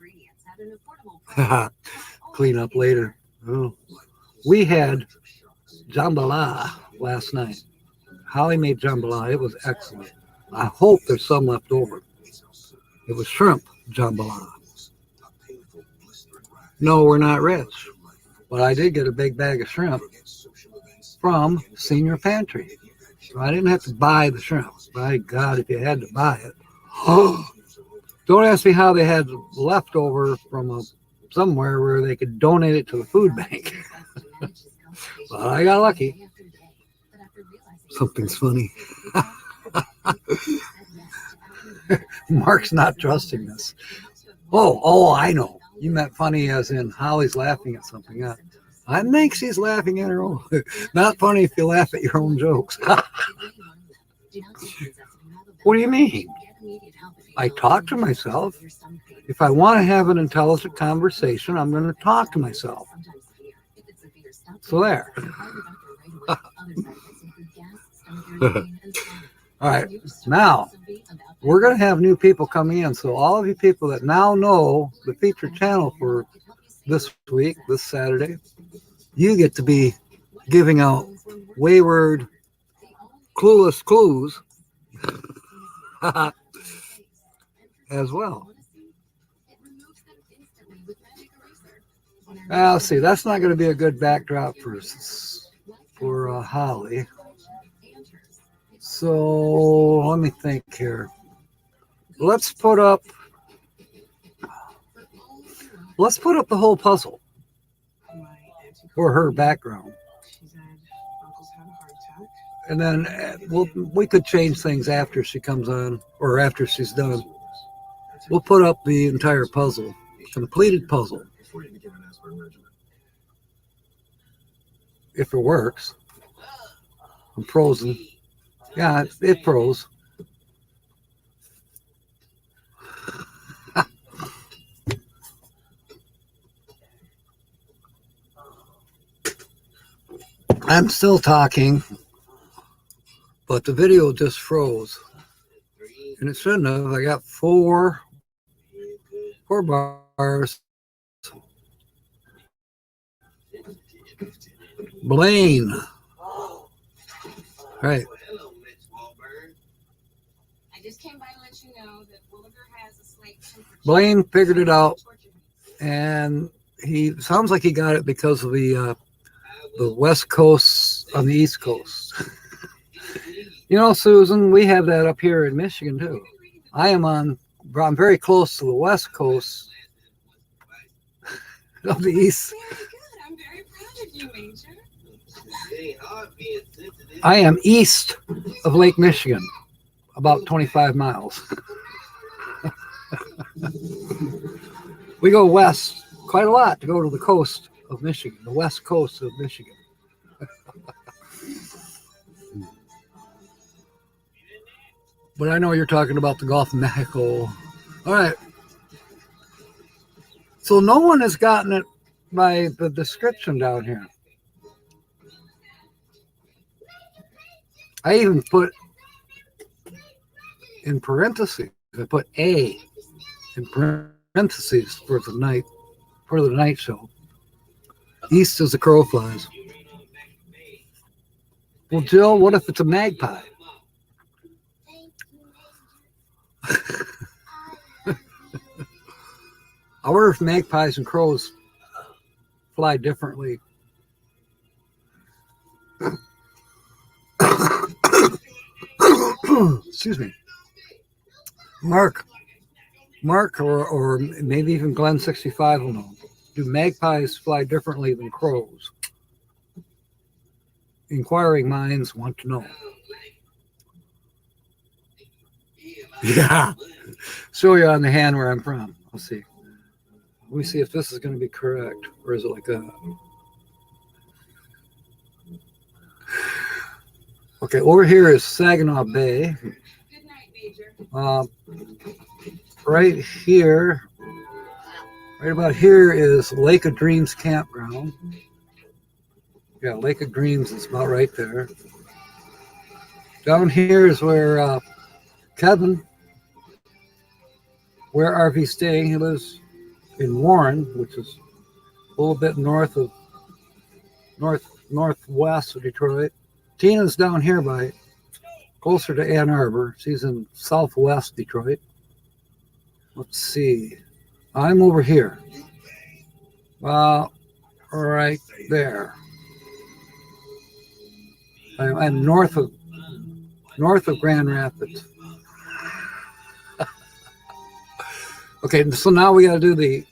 Speaker 2: Clean up later. Oh. We had jambalaya last night. Holly made jambalaya. It was excellent. I hope there's some left over. It was shrimp jambalaya. No, we're not rich. But I did get a big bag of shrimp from Senior Pantry. So I didn't have to buy the shrimp. By God, if you had to buy it. Don't ask me how they had leftover from somewhere where they could donate it to the food bank. But I got lucky. Something's funny. Mark's not trusting this. Oh, I know. You meant funny as in Holly's laughing at something. I think she's laughing at her own. Not funny if you laugh at your own jokes. What do you mean? I talk to myself. If I want to have an intelligent conversation, I'm going to talk to myself. So there. All right. Now, we're going to have new people coming in. So all of you people that now know the featured channel for this week, this Saturday, you get to be giving out wayward, clueless clues as well. Let's see. That's not going to be a good backdrop for Holly. So let me think here. Let's put up the whole puzzle for her background. And then we could change things after she comes on or after she's done. We'll put up the entire puzzle, completed puzzle. If it works. I'm frozen. Yeah, it froze. I'm still talking, but the video just froze. And it shouldn't have. I got four bars. Blaine. Right.
Speaker 3: I just came by to let you know that Williger has a slate temperature.
Speaker 2: Blaine figured it out, and he sounds like he got it because of the West Coast on the East Coast. You know, Susan, we have that up here in Michigan too. I'm very close to the West Coast of the East.
Speaker 3: Very good. I'm very proud of you, Major.
Speaker 2: I am east of Lake Michigan, about 25 miles. We go west quite a lot to go to the coast of Michigan, the west coast of Michigan. But I know you're talking about the Gulf of Mexico. All right. So no one has gotten it by the description down here. I even put in parentheses. I put A in parentheses for the night show. East as the crow flies. Well, Jill, what if it's a magpie? I wonder if magpies and crows fly differently. Excuse me. Mark, or maybe even Glenn 65 will know. Do magpies fly differently than crows? Inquiring minds want to know. Yeah. Show you on the hand where I'm from. I'll see. Let me see if this is going to be correct, or is it like that? Okay, over here is Saginaw Bay.
Speaker 3: Good night, Major.
Speaker 2: Right here, right about here is Lake of Dreams Campground. Yeah, Lake of Dreams is about right there. Down here is where Kevin, where RV's staying. He lives in Warren, which is a little bit northwest of Detroit. Tina's down here by closer to Ann Arbor. She's in southwest Detroit. Let's see. I'm over here. Right there. I'm north of Grand Rapids. Okay, so now we got to do the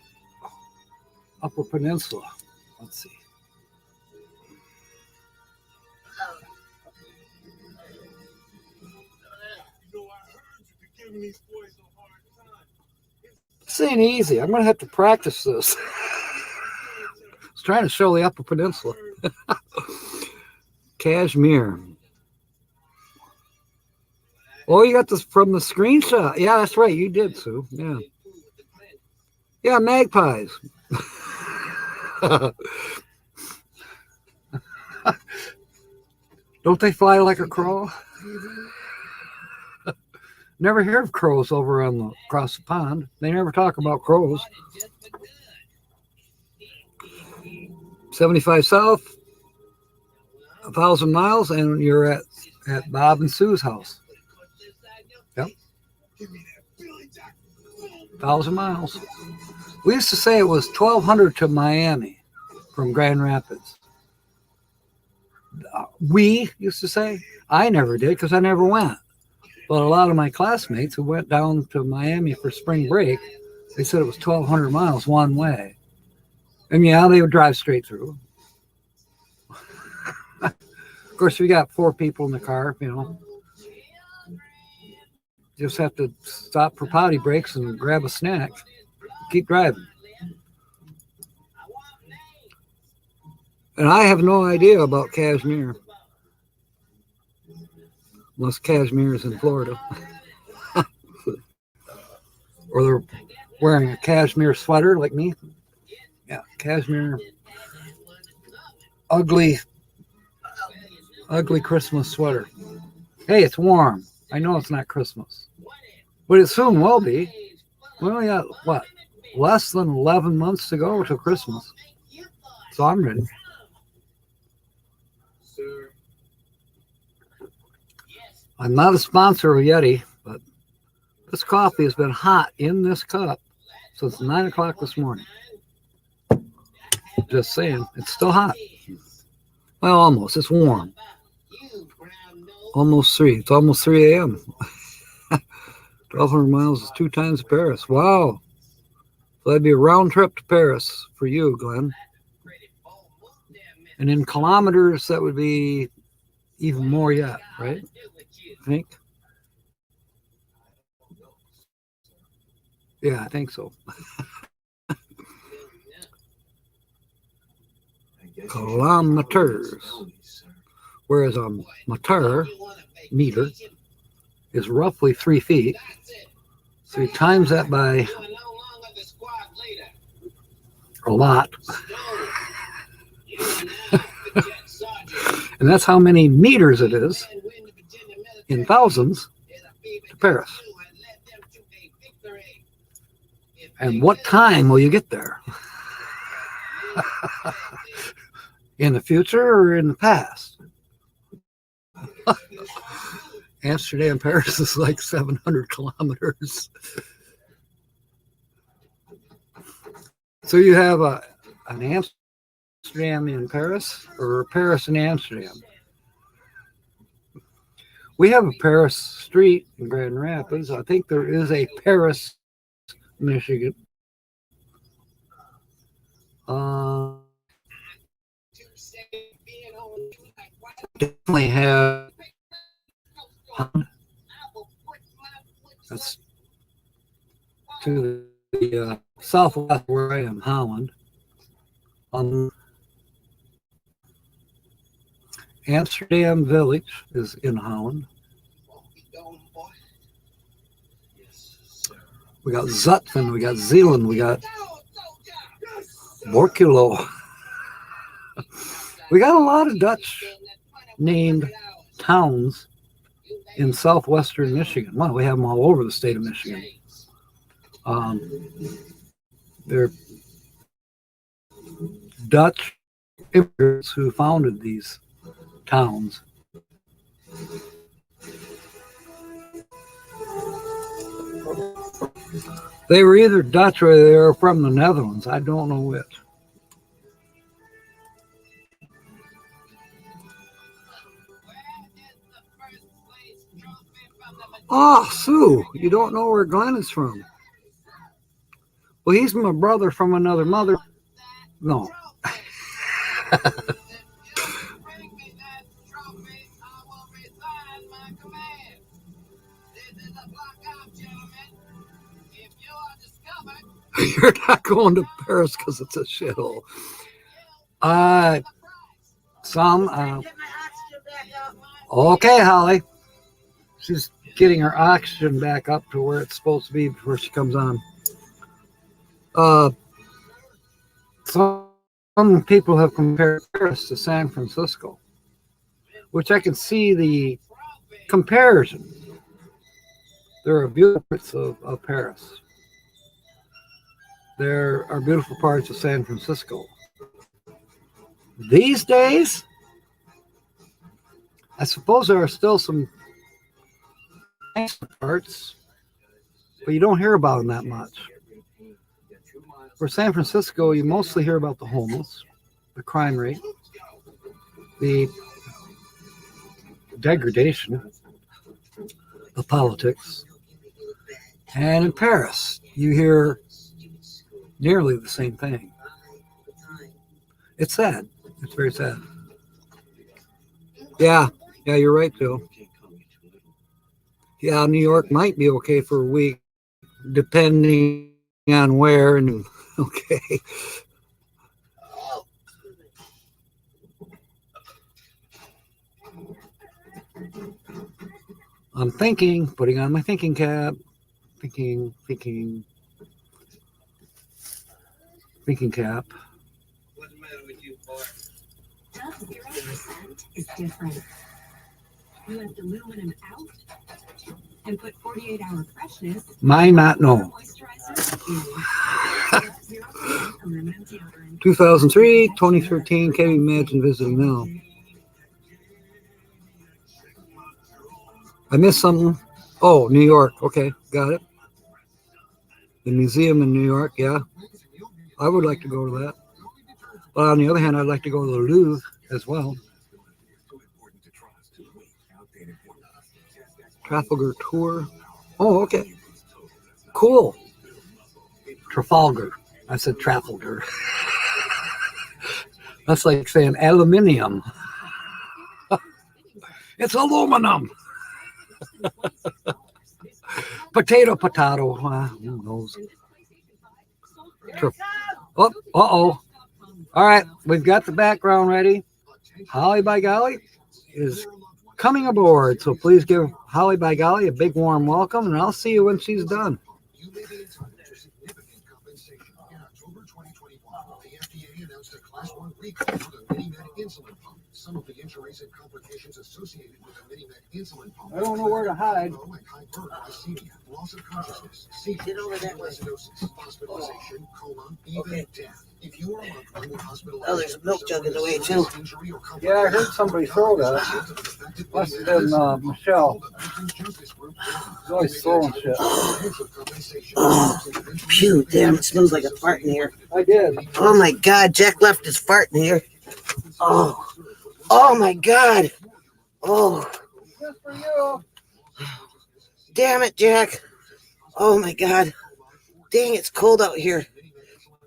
Speaker 2: Upper Peninsula. Let's see. This ain't easy. I'm going to have to practice this. I was trying to show the Upper Peninsula. Kashmir. Oh, you got this from the screenshot. Yeah, that's right. You did, Sue. Yeah. Yeah, magpies. Don't they fly like a crow? Never hear of crows over on across the pond. They never talk about crows. 75 south, 1,000 miles, and you're at Bob and Sue's house. Yep. 1,000 miles. We used to say it was 1,200 to Miami from Grand Rapids. We used to say. I never did because I never went. But a lot of my classmates who went down to Miami for spring break, they said it was 1,200 miles one way. And yeah, they would drive straight through. Of course, we got 4 people in the car, you know. Just have to stop for potty breaks and grab a snack. Keep driving. And I have no idea about Kashmir. Unless Kashmir is in Florida. Or they're wearing a cashmere sweater like me. Yeah, cashmere. Ugly Christmas sweater. Hey, it's warm. I know it's not Christmas. But it soon will be. We only got, what, less than 11 months to go till Christmas. So I'm ready. I'm not a sponsor of Yeti, but this coffee has been hot in this cup since 9 o'clock this morning. Just saying, it's still hot. Well, almost. It's warm. Almost 3. It's almost 3 a.m. 1,200 miles is 2 times Paris. Wow. So that'd be a round trip to Paris for you, Glenn. And in kilometers, that would be even more yet, right? I think. Yeah, I think so. Kilometers. Whereas a meter, is roughly 3 feet. So you times that by a lot. And that's how many meters it is in thousands to Paris. And what time will you get there? In the future or in the past? Amsterdam, Paris is like 700 kilometers. So you have an Amsterdam in Paris or Paris in Amsterdam? We have a Paris street in Grand Rapids. I think there is a Paris, Michigan. Definitely have. That's to the southwest where I am, Holland. Amsterdam Village is in Holland. We got Zutphen, we got Zeeland, we got Borculo. We got a lot of Dutch named towns in southwestern Michigan. Well, we have them all over the state of Michigan. They're Dutch immigrants who founded these towns. They were either Dutch or they were from the Netherlands. I don't know which. Oh, Sue, you don't know where Glenn is from. Well, he's my brother from another mother. No. You're not going to Paris because it's a shithole. Okay, Holly. She's getting her oxygen back up to where it's supposed to be before she comes on. Some people have compared Paris to San Francisco, which I can see the comparison. There are beautiful parts of Paris. There are beautiful parts of San Francisco. These days, I suppose there are still some nice parts, but you don't hear about them that much. For San Francisco, you mostly hear about the homeless, the crime rate, the degradation, the politics. And in Paris, you hear nearly the same thing. It's sad. It's very sad. Yeah, you're right, Joe. Yeah, New York might be okay for a week, depending on where and okay. I'm thinking, putting on my thinking cap, thinking cap.
Speaker 1: What's the matter with you, boy?
Speaker 5: Tough 0% is different. You left aluminum out and put 48-hour freshness.
Speaker 2: Mine not know. 2003, 2013, can't imagine visiting now. I missed something. Oh, New York. Okay, got it. The museum in New York, yeah. I would like to go to that. But on the other hand, I'd like to go to the Louvre as well. Trafalgar tour. Oh, okay. Cool. Trafalgar. I said Trafalgar. That's like saying aluminium. It's aluminum. Potato. Who knows? Uh-oh. All right, we've got the background ready. Holly by Golly is coming aboard, so please give Holly by Golly a big warm welcome, and I'll see you when she's done.
Speaker 6: You may be entitled to significant compensation. In October 2021, the FDA announced a Class 1 recall for the MiniMed insulin pump. Some of the injuries and complications associated with the MiniMed insulin pump.
Speaker 2: I don't know where to hide.
Speaker 6: Hyperglycemia, loss of consciousness, seizures, acidosis, hospitalization, coma, even death. If you are a loved one with hospitalized
Speaker 1: Oh, there's a milk jug in the way, too.
Speaker 6: injury or
Speaker 2: Yeah, I heard somebody throw that. Must have been Michelle. She's always throwing shit.
Speaker 1: Oh, phew, damn, it smells like a fart in here.
Speaker 2: I did.
Speaker 1: Oh my God, Jack left his fart in here. Oh my God. Oh,
Speaker 2: Just for you.
Speaker 1: damn it, Jack. Oh my God. Dang, it's cold out here.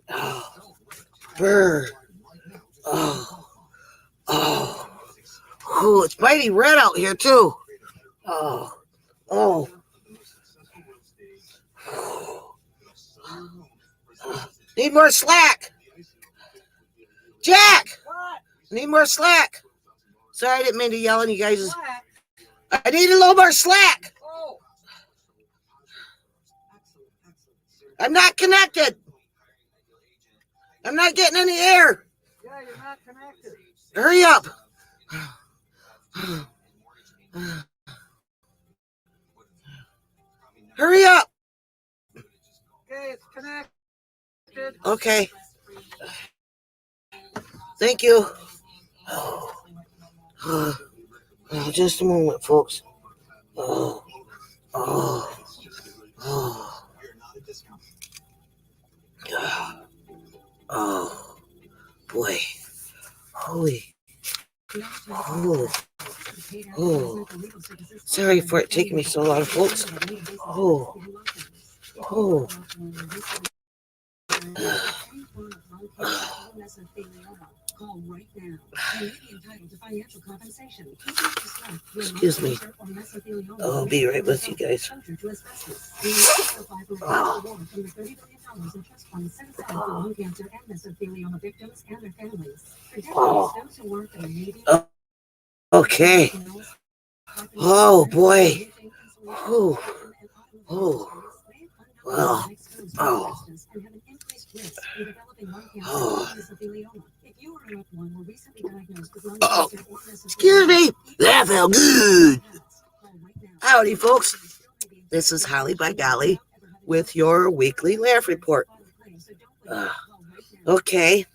Speaker 1: Oh, brr. Oh, it's mighty red out here too. Oh. Need more slack. Jack, need more slack. Sorry, I didn't mean to yell at you guys. I need a little more slack. I'm not connected. I'm not getting any air.
Speaker 2: Yeah, you're not connected.
Speaker 1: Hurry up. Hurry up.
Speaker 2: Okay, it's connected.
Speaker 1: Okay. Thank you. Just a moment, folks. Oh, boy. Holy. Oh. Sorry for it taking me so long, folks. Oh.
Speaker 5: Call right now. You may be entitled to financial compensation.
Speaker 1: Excuse me. I'll be right with you guys. Okay. Oh boy. Well. Excuse me. That felt good. Howdy, folks. This is Holly by Golly with your weekly laugh report. Okay.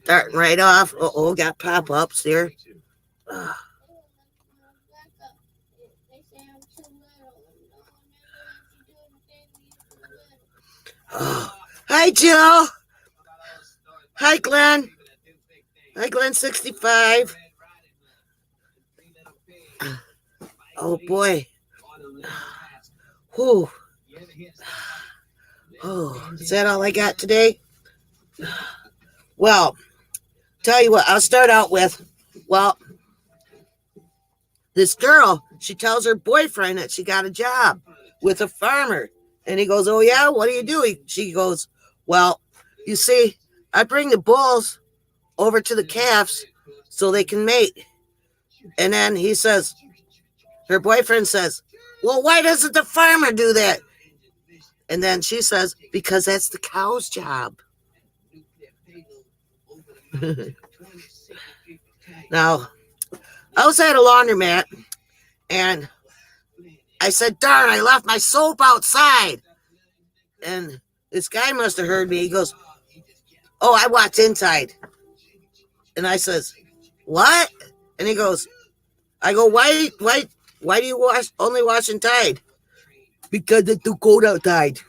Speaker 1: Starting right off. Got pop-ups there. Hi, Jill. Hi, Glenn. Hi, Glenn 65. Oh, boy. Whew. Oh, is that all I got today? Well, tell you what, I'll start out with, this girl, she tells her boyfriend that she got a job with a farmer. And he goes, oh, yeah, what do you do? She goes, well, you see, I bring the bulls over to the calves so they can mate. And then he says, her boyfriend says, well, why doesn't the farmer do that? And then she says, because that's the cow's job. Now, I was at a laundromat and I said, darn, I left my soap outside. And this guy must have heard me. He goes, oh, I watch inside. And I says, what? And he goes, I go, why do you only wash in Tide? Because it's too cold outside.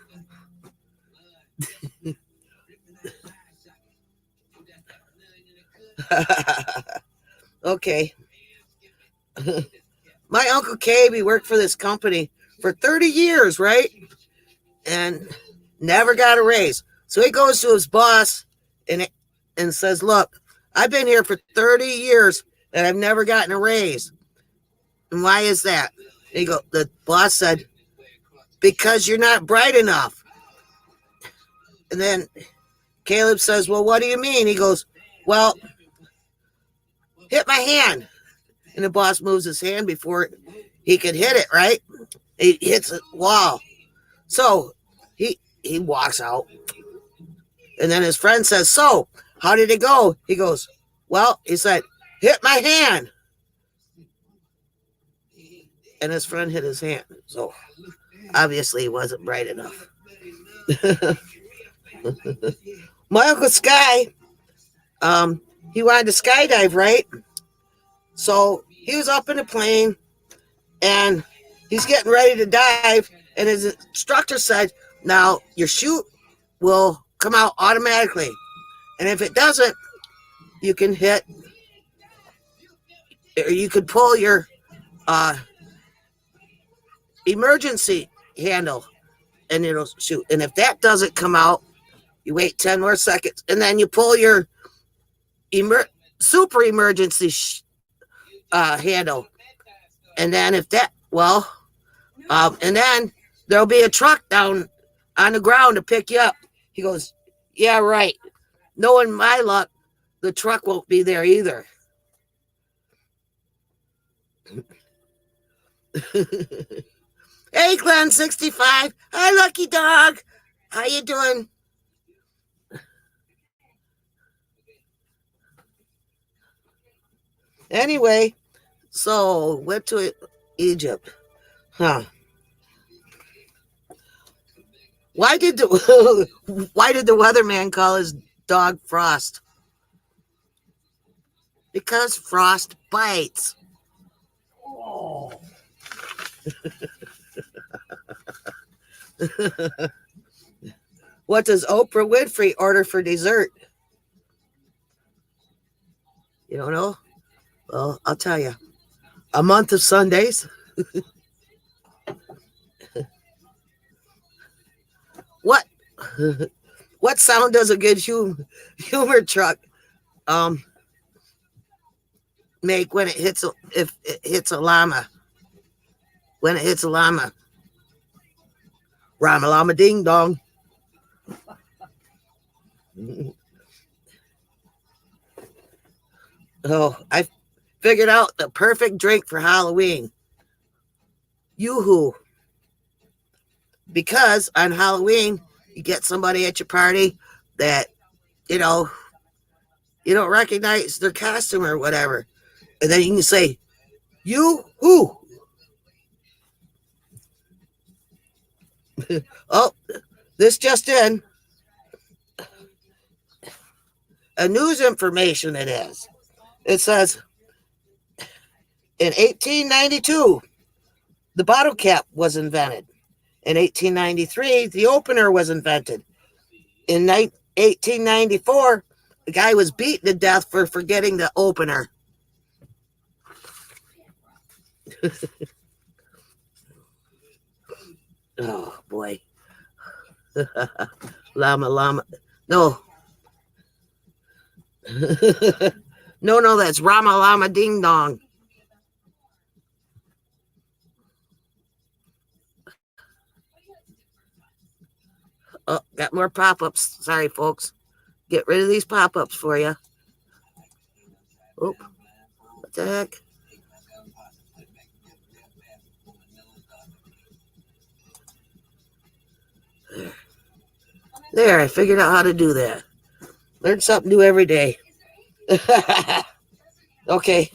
Speaker 1: Okay. My Uncle Cabe, he worked for this company for 30 years, right? And never got a raise. So he goes to his boss and says, look, I've been here for 30 years and I've never gotten a raise. And why is that? And the boss said, because you're not bright enough. And then Caleb says, well, what do you mean? He goes, well, hit my hand. And the boss moves his hand before he could hit it, right? He hits the wall. So he walks out. And then his friend says, so how did it go? He goes, well, he said, hit my hand. And his friend hit his hand. So obviously he wasn't bright enough. My Uncle Sky, he wanted to skydive, right? So he was up in the plane and he's getting ready to dive. And his instructor said, now your chute will come out automatically. And if it doesn't, you can hit, or you could pull your emergency handle and it'll shoot. And if that doesn't come out, you wait 10 more seconds and then you pull your super emergency handle. And then if that, and then there'll be a truck down on the ground to pick you up. He goes, yeah, right. Knowing my luck, the truck won't be there either. Hey, Glenn 65. Hi, Lucky Dog. How you doing? Anyway, so went to Egypt. Huh. Why did the weatherman call his dog Frost? Because frost bites. Oh. What does Oprah Winfrey order for dessert? You don't know? Well, I'll tell you. A month of Sundays. What sound does a good humor truck make when it hits if it hits a llama? When it hits a llama. Rama llama ding dong. Oh, I figured out the perfect drink for Halloween. Yoo-hoo. Because on Halloween, you get somebody at your party that, you don't recognize their costume or whatever. And then you can say, yoo-hoo. Oh, this just in. A news information it is. It says, in 1892, the bottle cap was invented. In 1893, the opener was invented. In 1894, the guy was beaten to death for forgetting the opener. Oh, boy. Llama. No. No, that's Rama Llama Ding Dong. Oh, got more pop-ups. Sorry, folks. Get rid of these pop-ups for you. Oh, what the heck? There, I figured out how to do that. Learn something new every day. Okay.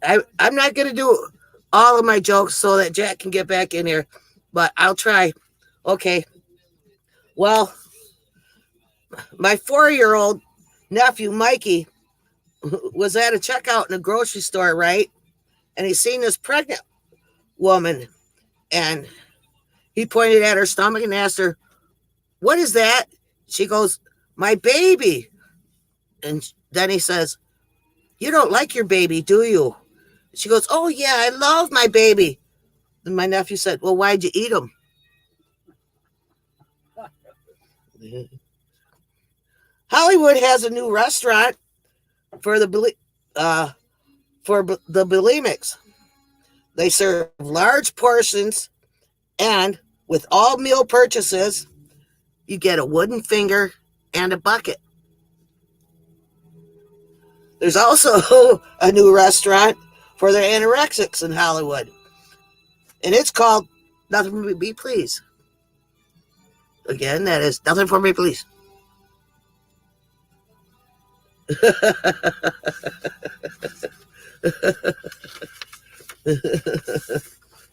Speaker 1: I'm not going to do all of my jokes so that Jack can get back in here, but I'll try. Okay. Well, my 4-year-old nephew, Mikey, was at a checkout in a grocery store, right? And he seen this pregnant woman, and he pointed at her stomach and asked her, "What is that?" She goes, "My baby." And then he says, "You don't like your baby, do you?" She goes, "Oh, yeah, I love my baby." And my nephew said, "Well, why'd you eat him?" Hollywood has a new restaurant for the bulimics. They serve large portions, and with all meal purchases, you get a wooden finger and a bucket. There's also a new restaurant for the anorexics in Hollywood, and it's called Nothing For Me, Please. Again, that is Nothing For Me, Please.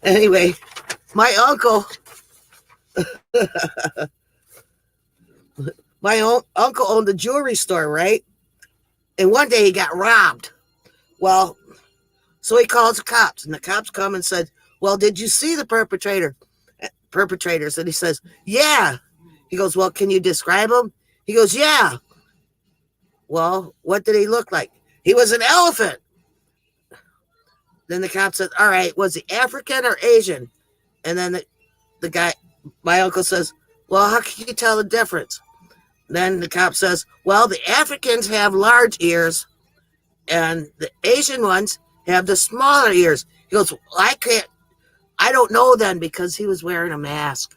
Speaker 1: Anyway, my uncle uncle owned a jewelry store, right? And one day he got robbed. Well, so he calls the cops, and the cops come and said, well, did you see the perpetrators? And he says, yeah. He goes, well, can you describe him? He goes, yeah. Well, what did he look like? He was an elephant. Then the cop said, all right, was he African or Asian? And then the guy, my uncle says, well, how can you tell the difference? Then the cop says, well, the Africans have large ears and the Asian ones have the smaller ears. He goes, well, I don't know then because he was wearing a mask.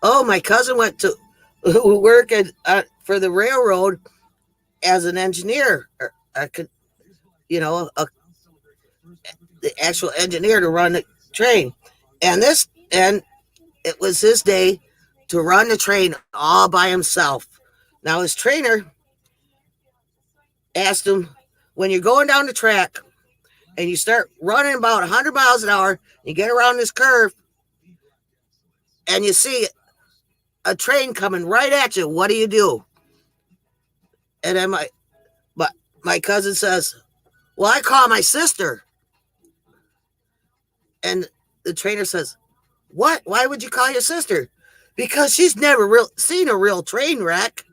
Speaker 1: Oh, my cousin went to work for the railroad as an engineer. The actual engineer to run the train. And it was his day to run the train all by himself. Now his trainer asked him, when you're going down the track and you start running about 100 miles an hour, you get around this curve and you see a train coming right at you, what do you do? And then my cousin says, well, I call my sister. And the trainer says, what? Why would you call your sister? Because she's never seen a real train wreck.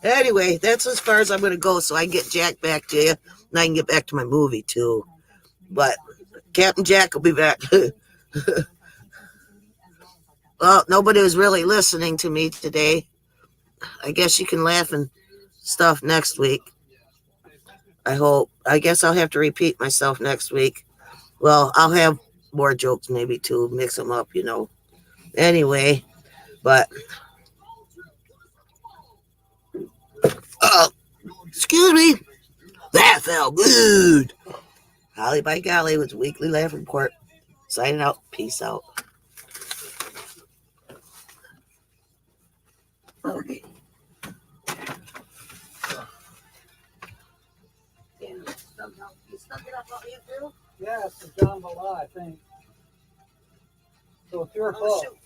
Speaker 1: Anyway, that's as far as I'm going to go so I can get Jack back to you. And I can get back to my movie, too. But Captain Jack will be back. Well, nobody was really listening to me today. I guess you can laugh and stuff next week. I hope. I guess I'll have to repeat myself next week. Well, I'll have more jokes maybe too, mix them up, Anyway, but excuse me. That felt good. Holly by Golly with Weekly Laugh Report. Signing out. Peace out. Okay. You stuck it up on you too?
Speaker 2: Yeah, it's the jambalaya, I think. So it's your fault.
Speaker 1: Shoot.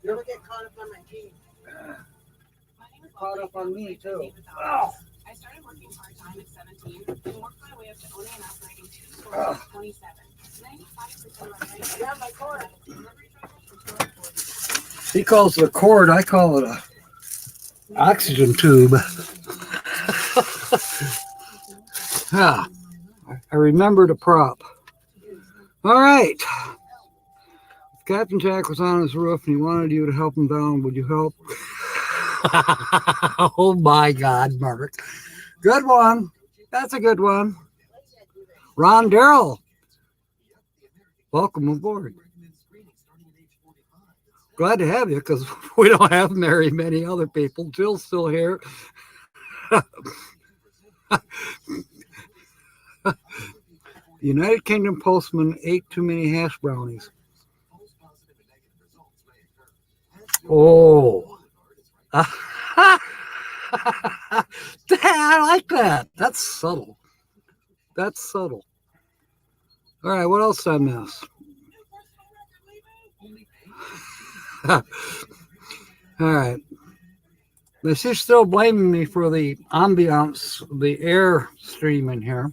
Speaker 1: You ever get caught up on my team?
Speaker 2: Caught up on me too.
Speaker 3: I started working part-time at 17 and worked my way up to owning and operating 2 stores at 27. 95% of my money.
Speaker 1: Yeah, my cord.
Speaker 2: He calls it a cord. I call it a oxygen tube. Ah, I remembered a prop. All right. If Captain Jack was on his roof and he wanted you to help him down, would you help? Oh my God, Mark. Good one. That's a good one. Ron Darrell. Welcome aboard. Glad to have you because we don't have very many other people. Jill's still here. United Kingdom postman ate too many hash brownies. Oh. I like that. That's subtle. That's subtle. All right, what else did I miss? All right. But she's still blaming me for the ambiance, the air stream in here.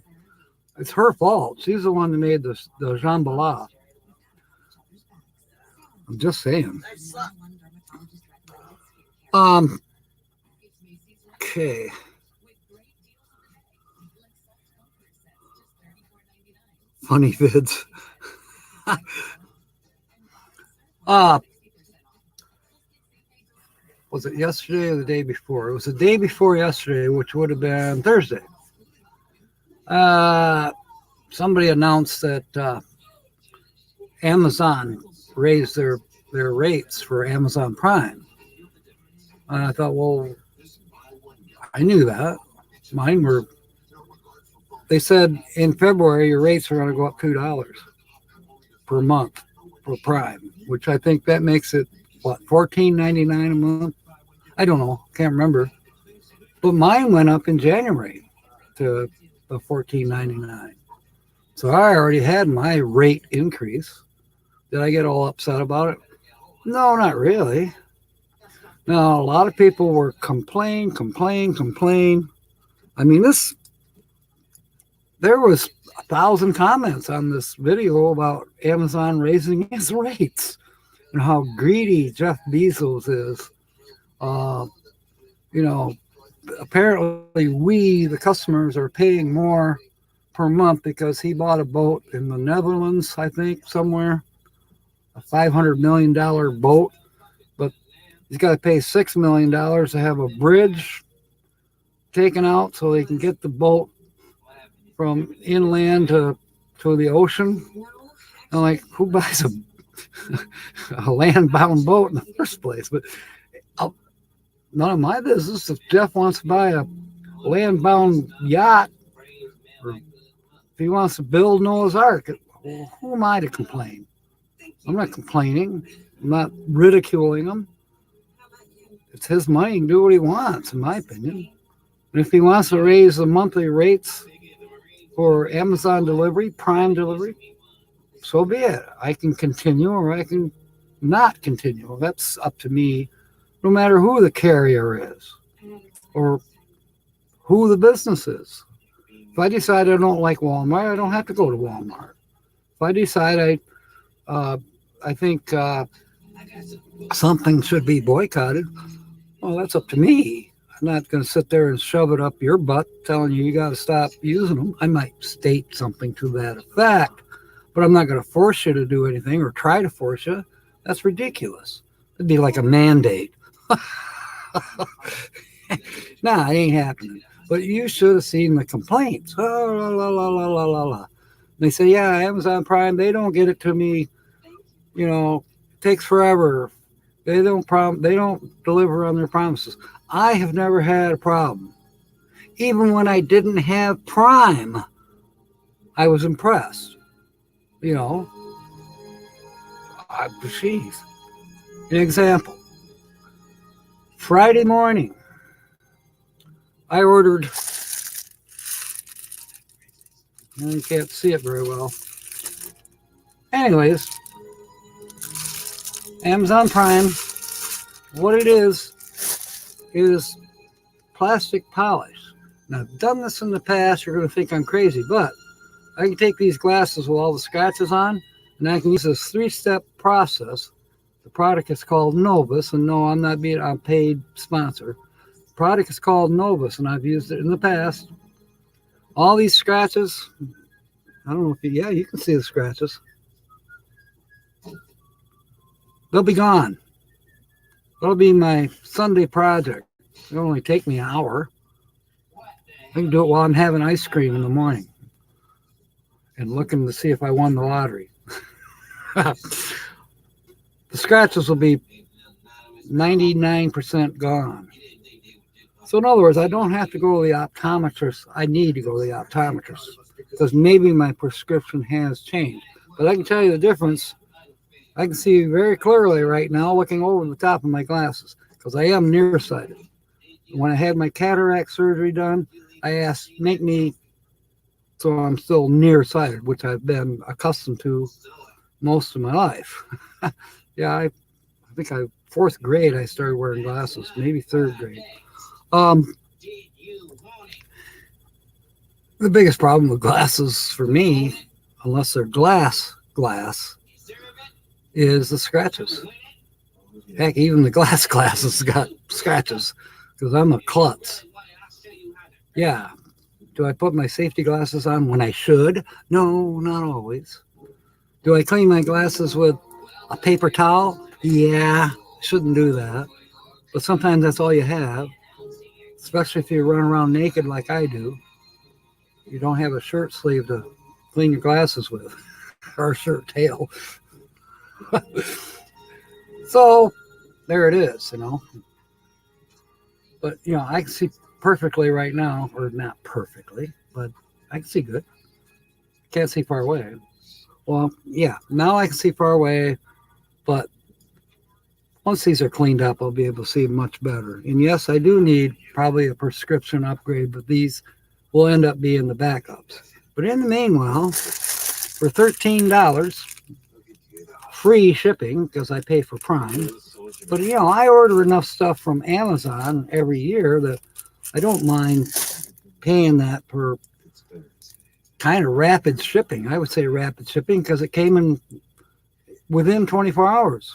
Speaker 2: It's her fault. She's the one that made the jambalaya. I'm just saying. Okay. Funny vids. Was it yesterday or the day before? It was the day before yesterday, which would have been Thursday. Somebody announced that Amazon raised their rates for Amazon Prime. And I thought, well, I knew that. Mine were, they said in February, your rates are going to go up $2 per month for Prime, which I think that makes it, what, $14.99 a month? I don't know. Can't remember. But mine went up in January to the $14.99. So I already had my rate increase. Did I get all upset about it? No, not really. Now, a lot of people were complain. I mean, there was 1,000 comments on this video about Amazon raising its rates and how greedy Jeff Bezos is. You know, apparently we, the customers, are paying more per month because he bought a boat in the Netherlands, I think, somewhere, a $500 million boat, but he's got to pay $6 million to have a bridge taken out so they can get the boat from inland to the ocean. I'm like, who buys a land-bound boat in the first place? But none of my business. If Jeff wants to buy a land-bound yacht, or if he wants to build Noah's Ark, who am I to complain? I'm not complaining. I'm not ridiculing him. It's his money. He can do what he wants, in my opinion. And if he wants to raise the monthly rates for Amazon delivery, Prime delivery, so be it. I can continue or I can not continue. That's up to me, no matter who the carrier is or who the business is. If I decide I don't like Walmart, I don't have to go to Walmart. If I decide I think something should be boycotted, well, that's up to me. I'm not going to sit there and shove it up your butt telling you got to stop using them. I might state something to that effect, but I'm not going to force you to do anything or try to force you. That's ridiculous. It'd be like a mandate. Nah, it ain't happening. But you should have seen the complaints. Oh, la, la, la, la, la, la, la. They say, yeah, Amazon Prime, they don't get it to me. You know, it takes forever. They don't deliver on their promises. I have never had a problem. Even when I didn't have Prime, I was impressed. You know, geez. An example. Friday morning, I ordered, you can't see it very well. Anyways, Amazon Prime, what it is plastic polish. Now, I've done this in the past. You're going to think I'm crazy, but I can take these glasses with all the scratches on, and I can use this 3-step process. The product is called Novus, and no, I'm not being a paid sponsor. The product is called Novus, and I've used it in the past. All these scratches, I don't know if you can see the scratches. They'll be gone. That'll be my Sunday project. It'll only take me an hour. I can do it while I'm having ice cream in the morning and looking to see if I won the lottery. The scratches will be 99% gone. So in other words, I don't have to go to the optometrist. I need to go to the optometrist because maybe my prescription has changed. But I can tell you the difference. I can see very clearly right now looking over the top of my glasses because I am nearsighted. When I had my cataract surgery done, I asked, make me so I'm still nearsighted, which I've been accustomed to most of my life. Yeah, I think 4th grade I started wearing glasses, maybe 3rd grade. The biggest problem with glasses for me, unless they're glass, is the scratches. Heck, even the glass glasses got scratches because I'm a klutz. Yeah. Do I put my safety glasses on when I should? No, not always. Do I clean my glasses with a paper towel? Yeah, shouldn't do that. But sometimes that's all you have, especially if you run around naked like I do. You don't have a shirt sleeve to clean your glasses with, or a shirt tail. So there it is, you know. But, you know, I can see perfectly right now, or not perfectly, but I can see good. Can't see far away. Well, yeah, now I can see far away, but once these are cleaned up, I'll be able to see much better. And yes, I do need probably a prescription upgrade, but these will end up being the backups. But in the meanwhile, for $13, free shipping because I pay for Prime. But you know, I order enough stuff from Amazon every year that I don't mind paying that for kind of rapid shipping. I would say rapid shipping because it came in within 24 hours.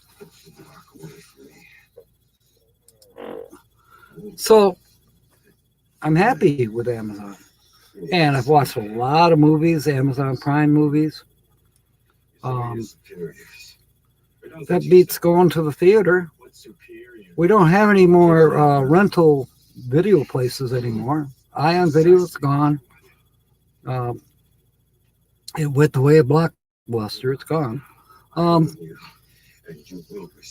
Speaker 2: So I'm happy with Amazon. And I've watched a lot of movies, Amazon Prime movies. That beats going to the theater. We don't have any more rental video places anymore. Ion Video is gone. It went the way of Blockbuster. It's gone.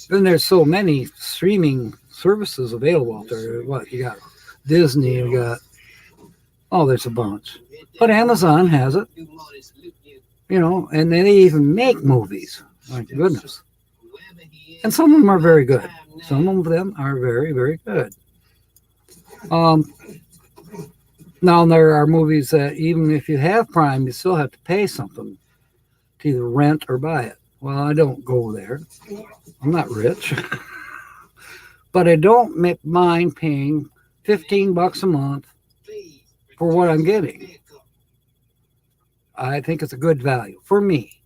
Speaker 2: Then there's so many streaming services available out there. What you got? Disney. You got. Oh, there's a bunch. But Amazon has it. You know, and they even make movies. My goodness. And some of them are very good. Some of them are very, very good. Now, there are movies that even if you have Prime, you still have to pay something to either rent or buy it. Well, I don't go there. I'm not rich. But I don't mind paying $15 a month for what I'm getting. I think it's a good value for me.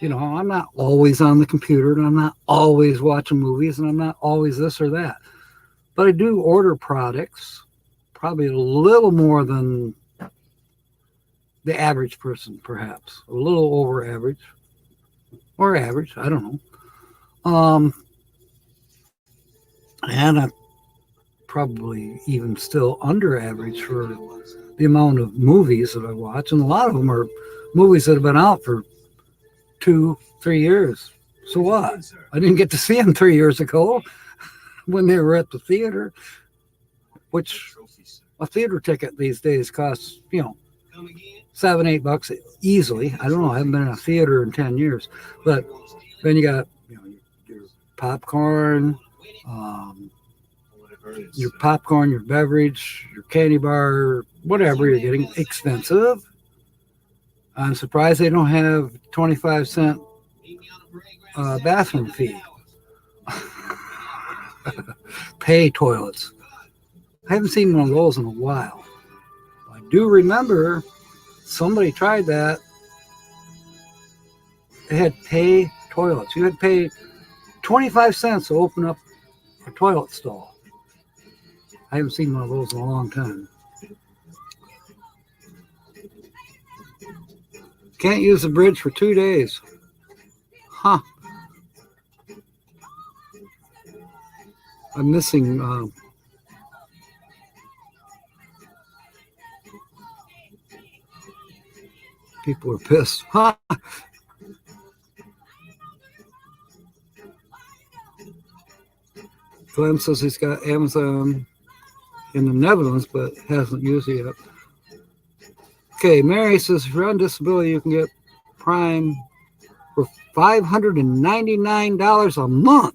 Speaker 2: You know, I'm not always on the computer, and I'm not always watching movies, and I'm not always this or that. But I do order products, probably a little more than the average person, perhaps. A little over average. Or average, I don't know. And I'm probably even still under average for the amount of movies that I watch. And a lot of them are movies that have been out for 2-3 years. So what? I didn't get to see them 3 years ago when they were at the theater, which a theater ticket these days costs, you know, $7-8 easily. I don't know. I haven't been in a theater in 10 years. But then you got, you know, your popcorn, your beverage, your candy bar, whatever you're getting, expensive. I'm surprised they don't have 25-cent bathroom fee. Pay toilets. I haven't seen one of those in a while. I do remember somebody tried that. They had pay toilets. You had to pay 25 cents to open up a toilet stall. I haven't seen one of those in a long time. Can't use the bridge for 2 days. Huh. I'm missing people are pissed. Huh. Glenn says he's got Amazon in the Netherlands, but hasn't used it yet. Okay, Mary says if you're on disability, you can get Prime for $599 a month.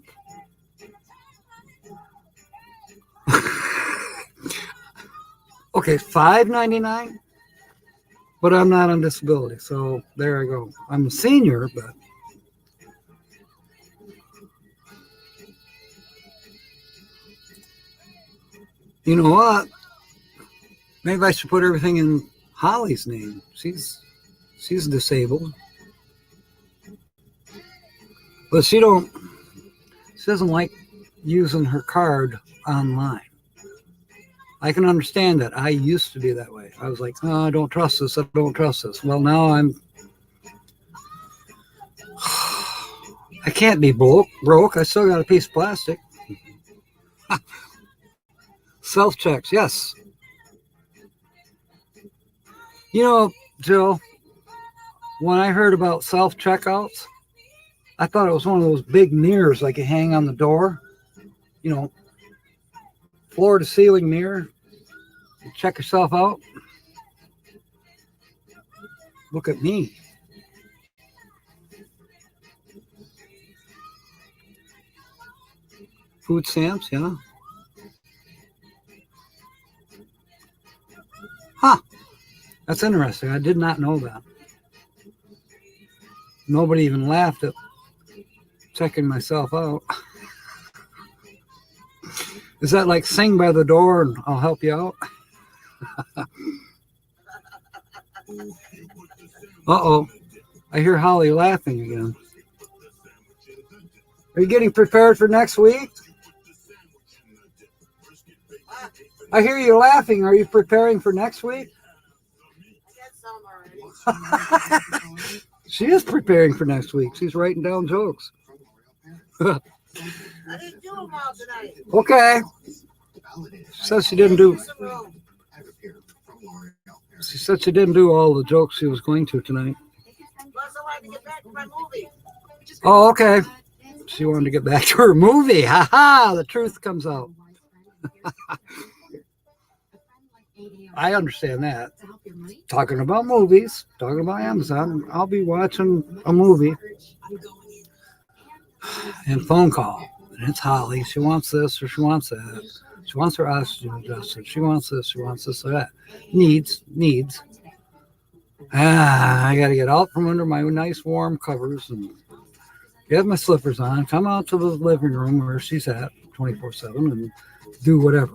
Speaker 2: Okay, $5.99, but I'm not on disability, so there I go. I'm a senior, but you know what? Maybe I should put everything in Holly's name. She's disabled, but she doesn't like using her card online. I can understand that. I used to be that way. I was like, oh, I don't trust this. I don't trust this. Well, now I can't be broke. I still got a piece of plastic. Self-checks, yes. You know, Jill, when I heard about self-checkouts, I thought it was one of those big mirrors like you hang on the door. You know, floor-to-ceiling mirror. You check yourself out. Look at me. Food stamps, yeah. Huh. That's interesting. I did not know that. Nobody even laughed at checking myself out. Is that like sing by the door and I'll help you out? Uh-oh. I hear Holly laughing again. Are you getting prepared for next week? I hear you laughing. Are you preparing for next week?
Speaker 1: I got some already.
Speaker 2: She is preparing for next week. She's writing down jokes.
Speaker 1: I didn't do them all tonight.
Speaker 2: Okay. Says she didn't do.
Speaker 1: Some room.
Speaker 2: She said she didn't do all the jokes she was going to tonight.
Speaker 1: Plus, I wanted to get back to my movie.
Speaker 2: Oh, okay. She wanted to get back to her movie. Ha ha! The truth comes out. I understand that. Talking about movies, talking about Amazon, I'll be watching a movie and phone call. And it's Holly. She wants this or she wants that. She wants her oxygen adjusted. She wants this. She wants this or that. Needs. I got to get out from under my nice warm covers and get my slippers on, come out to the living room where she's at 24/7 and do whatever.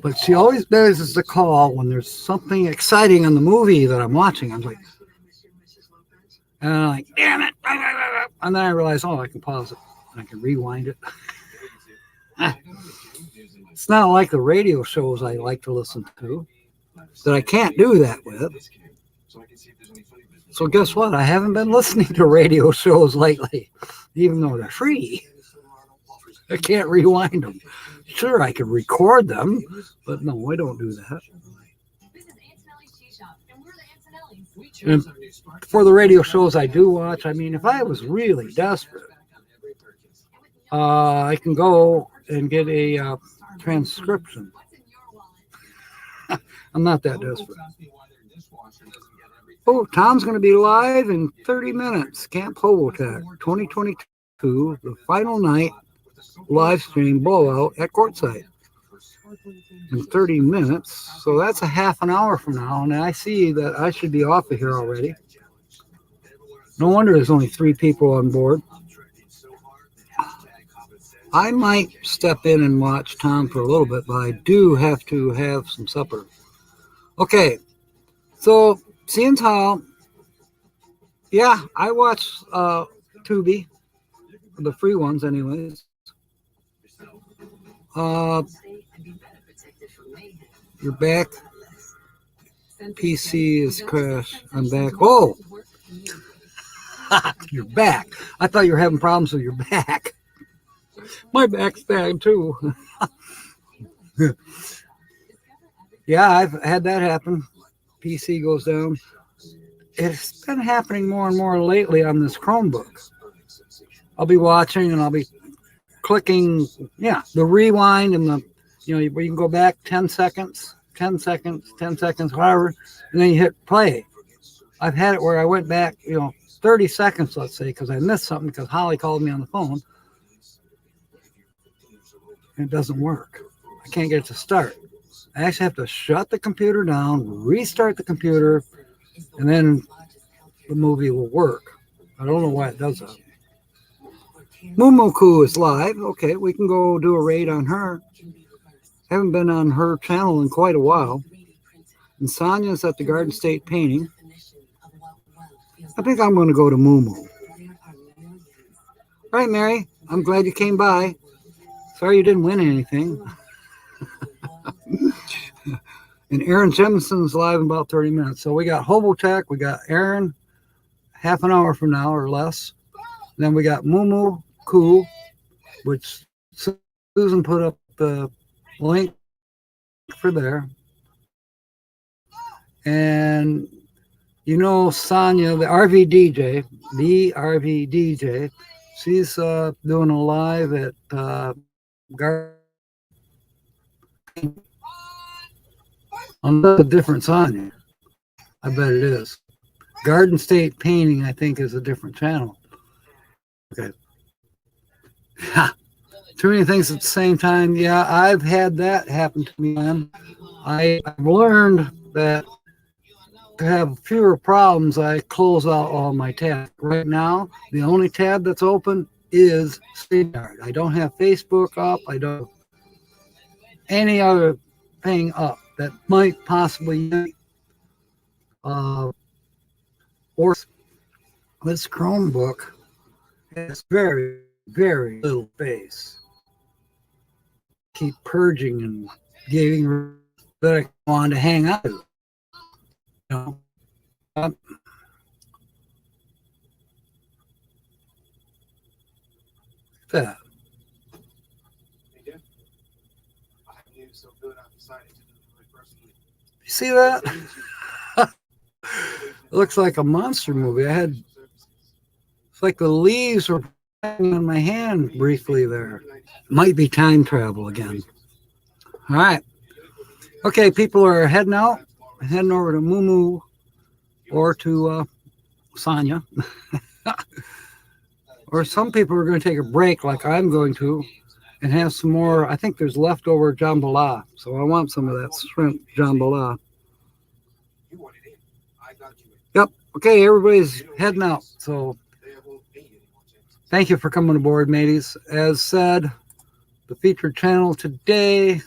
Speaker 2: But she always does the call when there's something exciting in the movie that I'm watching. I'm like, damn it. And then I realize, I can pause it and I can rewind it. It's not like the radio shows I like to listen to that I can't do that with. So guess what? I haven't been listening to radio shows lately, even though they're free. I can't rewind them. Sure, I could record them, but no, I don't do that. And for the radio shows I do watch, I mean, if I was really desperate, I can go and get a transcription. I'm not that desperate. Oh, Tom's going to be live in 30 minutes. Camp Hobotech 2022, the final night live stream blowout at Quartzsite in 30 minutes. So that's a half an hour from now. And I see that I should be off of here already. No wonder there's only 3 people on board. I might step in and watch Tom for a little bit, but I do have to have some supper. Okay, so seeing how, yeah, I watch Tubi, the free ones anyways. You're back. PC is crashed. I'm back. Oh, you're back. I thought you were having problems with your back. My back's bad too. Yeah, I've had that happen. PC goes down. It's been happening more and more lately on this Chromebook. I'll be watching and I'll be clicking, the rewind and the, where you can go back 10 seconds, whatever, and then you hit play. I've had it where I went back, 30 seconds, let's say, because I missed something because Holly called me on the phone. And it doesn't work. I can't get it to start. I actually have to shut the computer down, restart the computer, and then the movie will work. I don't know why it does that. Momoku is live. Okay, we can go do a raid on her. Haven't been on her channel in quite a while. And Sonia's at the Garden State painting. I think I'm going to go to Mumu. All right, Mary. I'm glad you came by. Sorry you didn't win anything. And Aaron Jemison's live in about 30 minutes. So we got Hobotech, we got Aaron half an hour from now or less. Then we got Mumu Cool, which Susan put up the link for there. And Sonia, the RV DJ, she's doing a live at That's a different Sonia. I bet it is. Garden State Painting, I think, is a different channel. Okay. Too many things at the same time. Yeah, I've had that happen to me, man. I've learned that to have fewer problems, I close out all my tabs. Right now, the only tab that's open is StreamYard. I don't have Facebook up. I don't have any other thing up that might possibly or this Chromebook has very, very little space. Keep purging and getting that I want to hang out. You know, that. You see that? It looks like a monster movie. It's like the leaves were on my hand briefly there. Might be time travel again. All right. Okay, people are heading out, heading over to Moo or to Sonia. Or some people are going to take a break like I'm going to and have some more. I think there's leftover jambalaya. So I want some of that shrimp jambalaya. Yep. Okay, everybody's heading out. So thank you for coming aboard, mateys. As said, the featured channel today,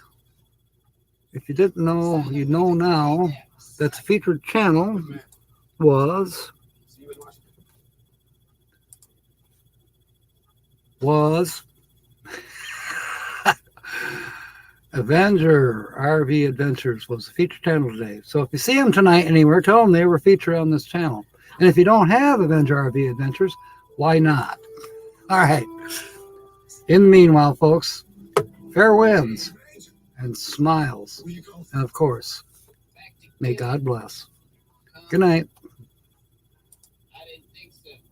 Speaker 2: if you didn't know, you know now that the featured channel was Avenger RV Adventures was the featured channel today. So if you see them tonight anywhere, tell them they were featured on this channel. And if you don't have Avenger RV Adventures, why not? All right. In the meanwhile, folks, fair winds and smiles. And of course, may God bless. Good night.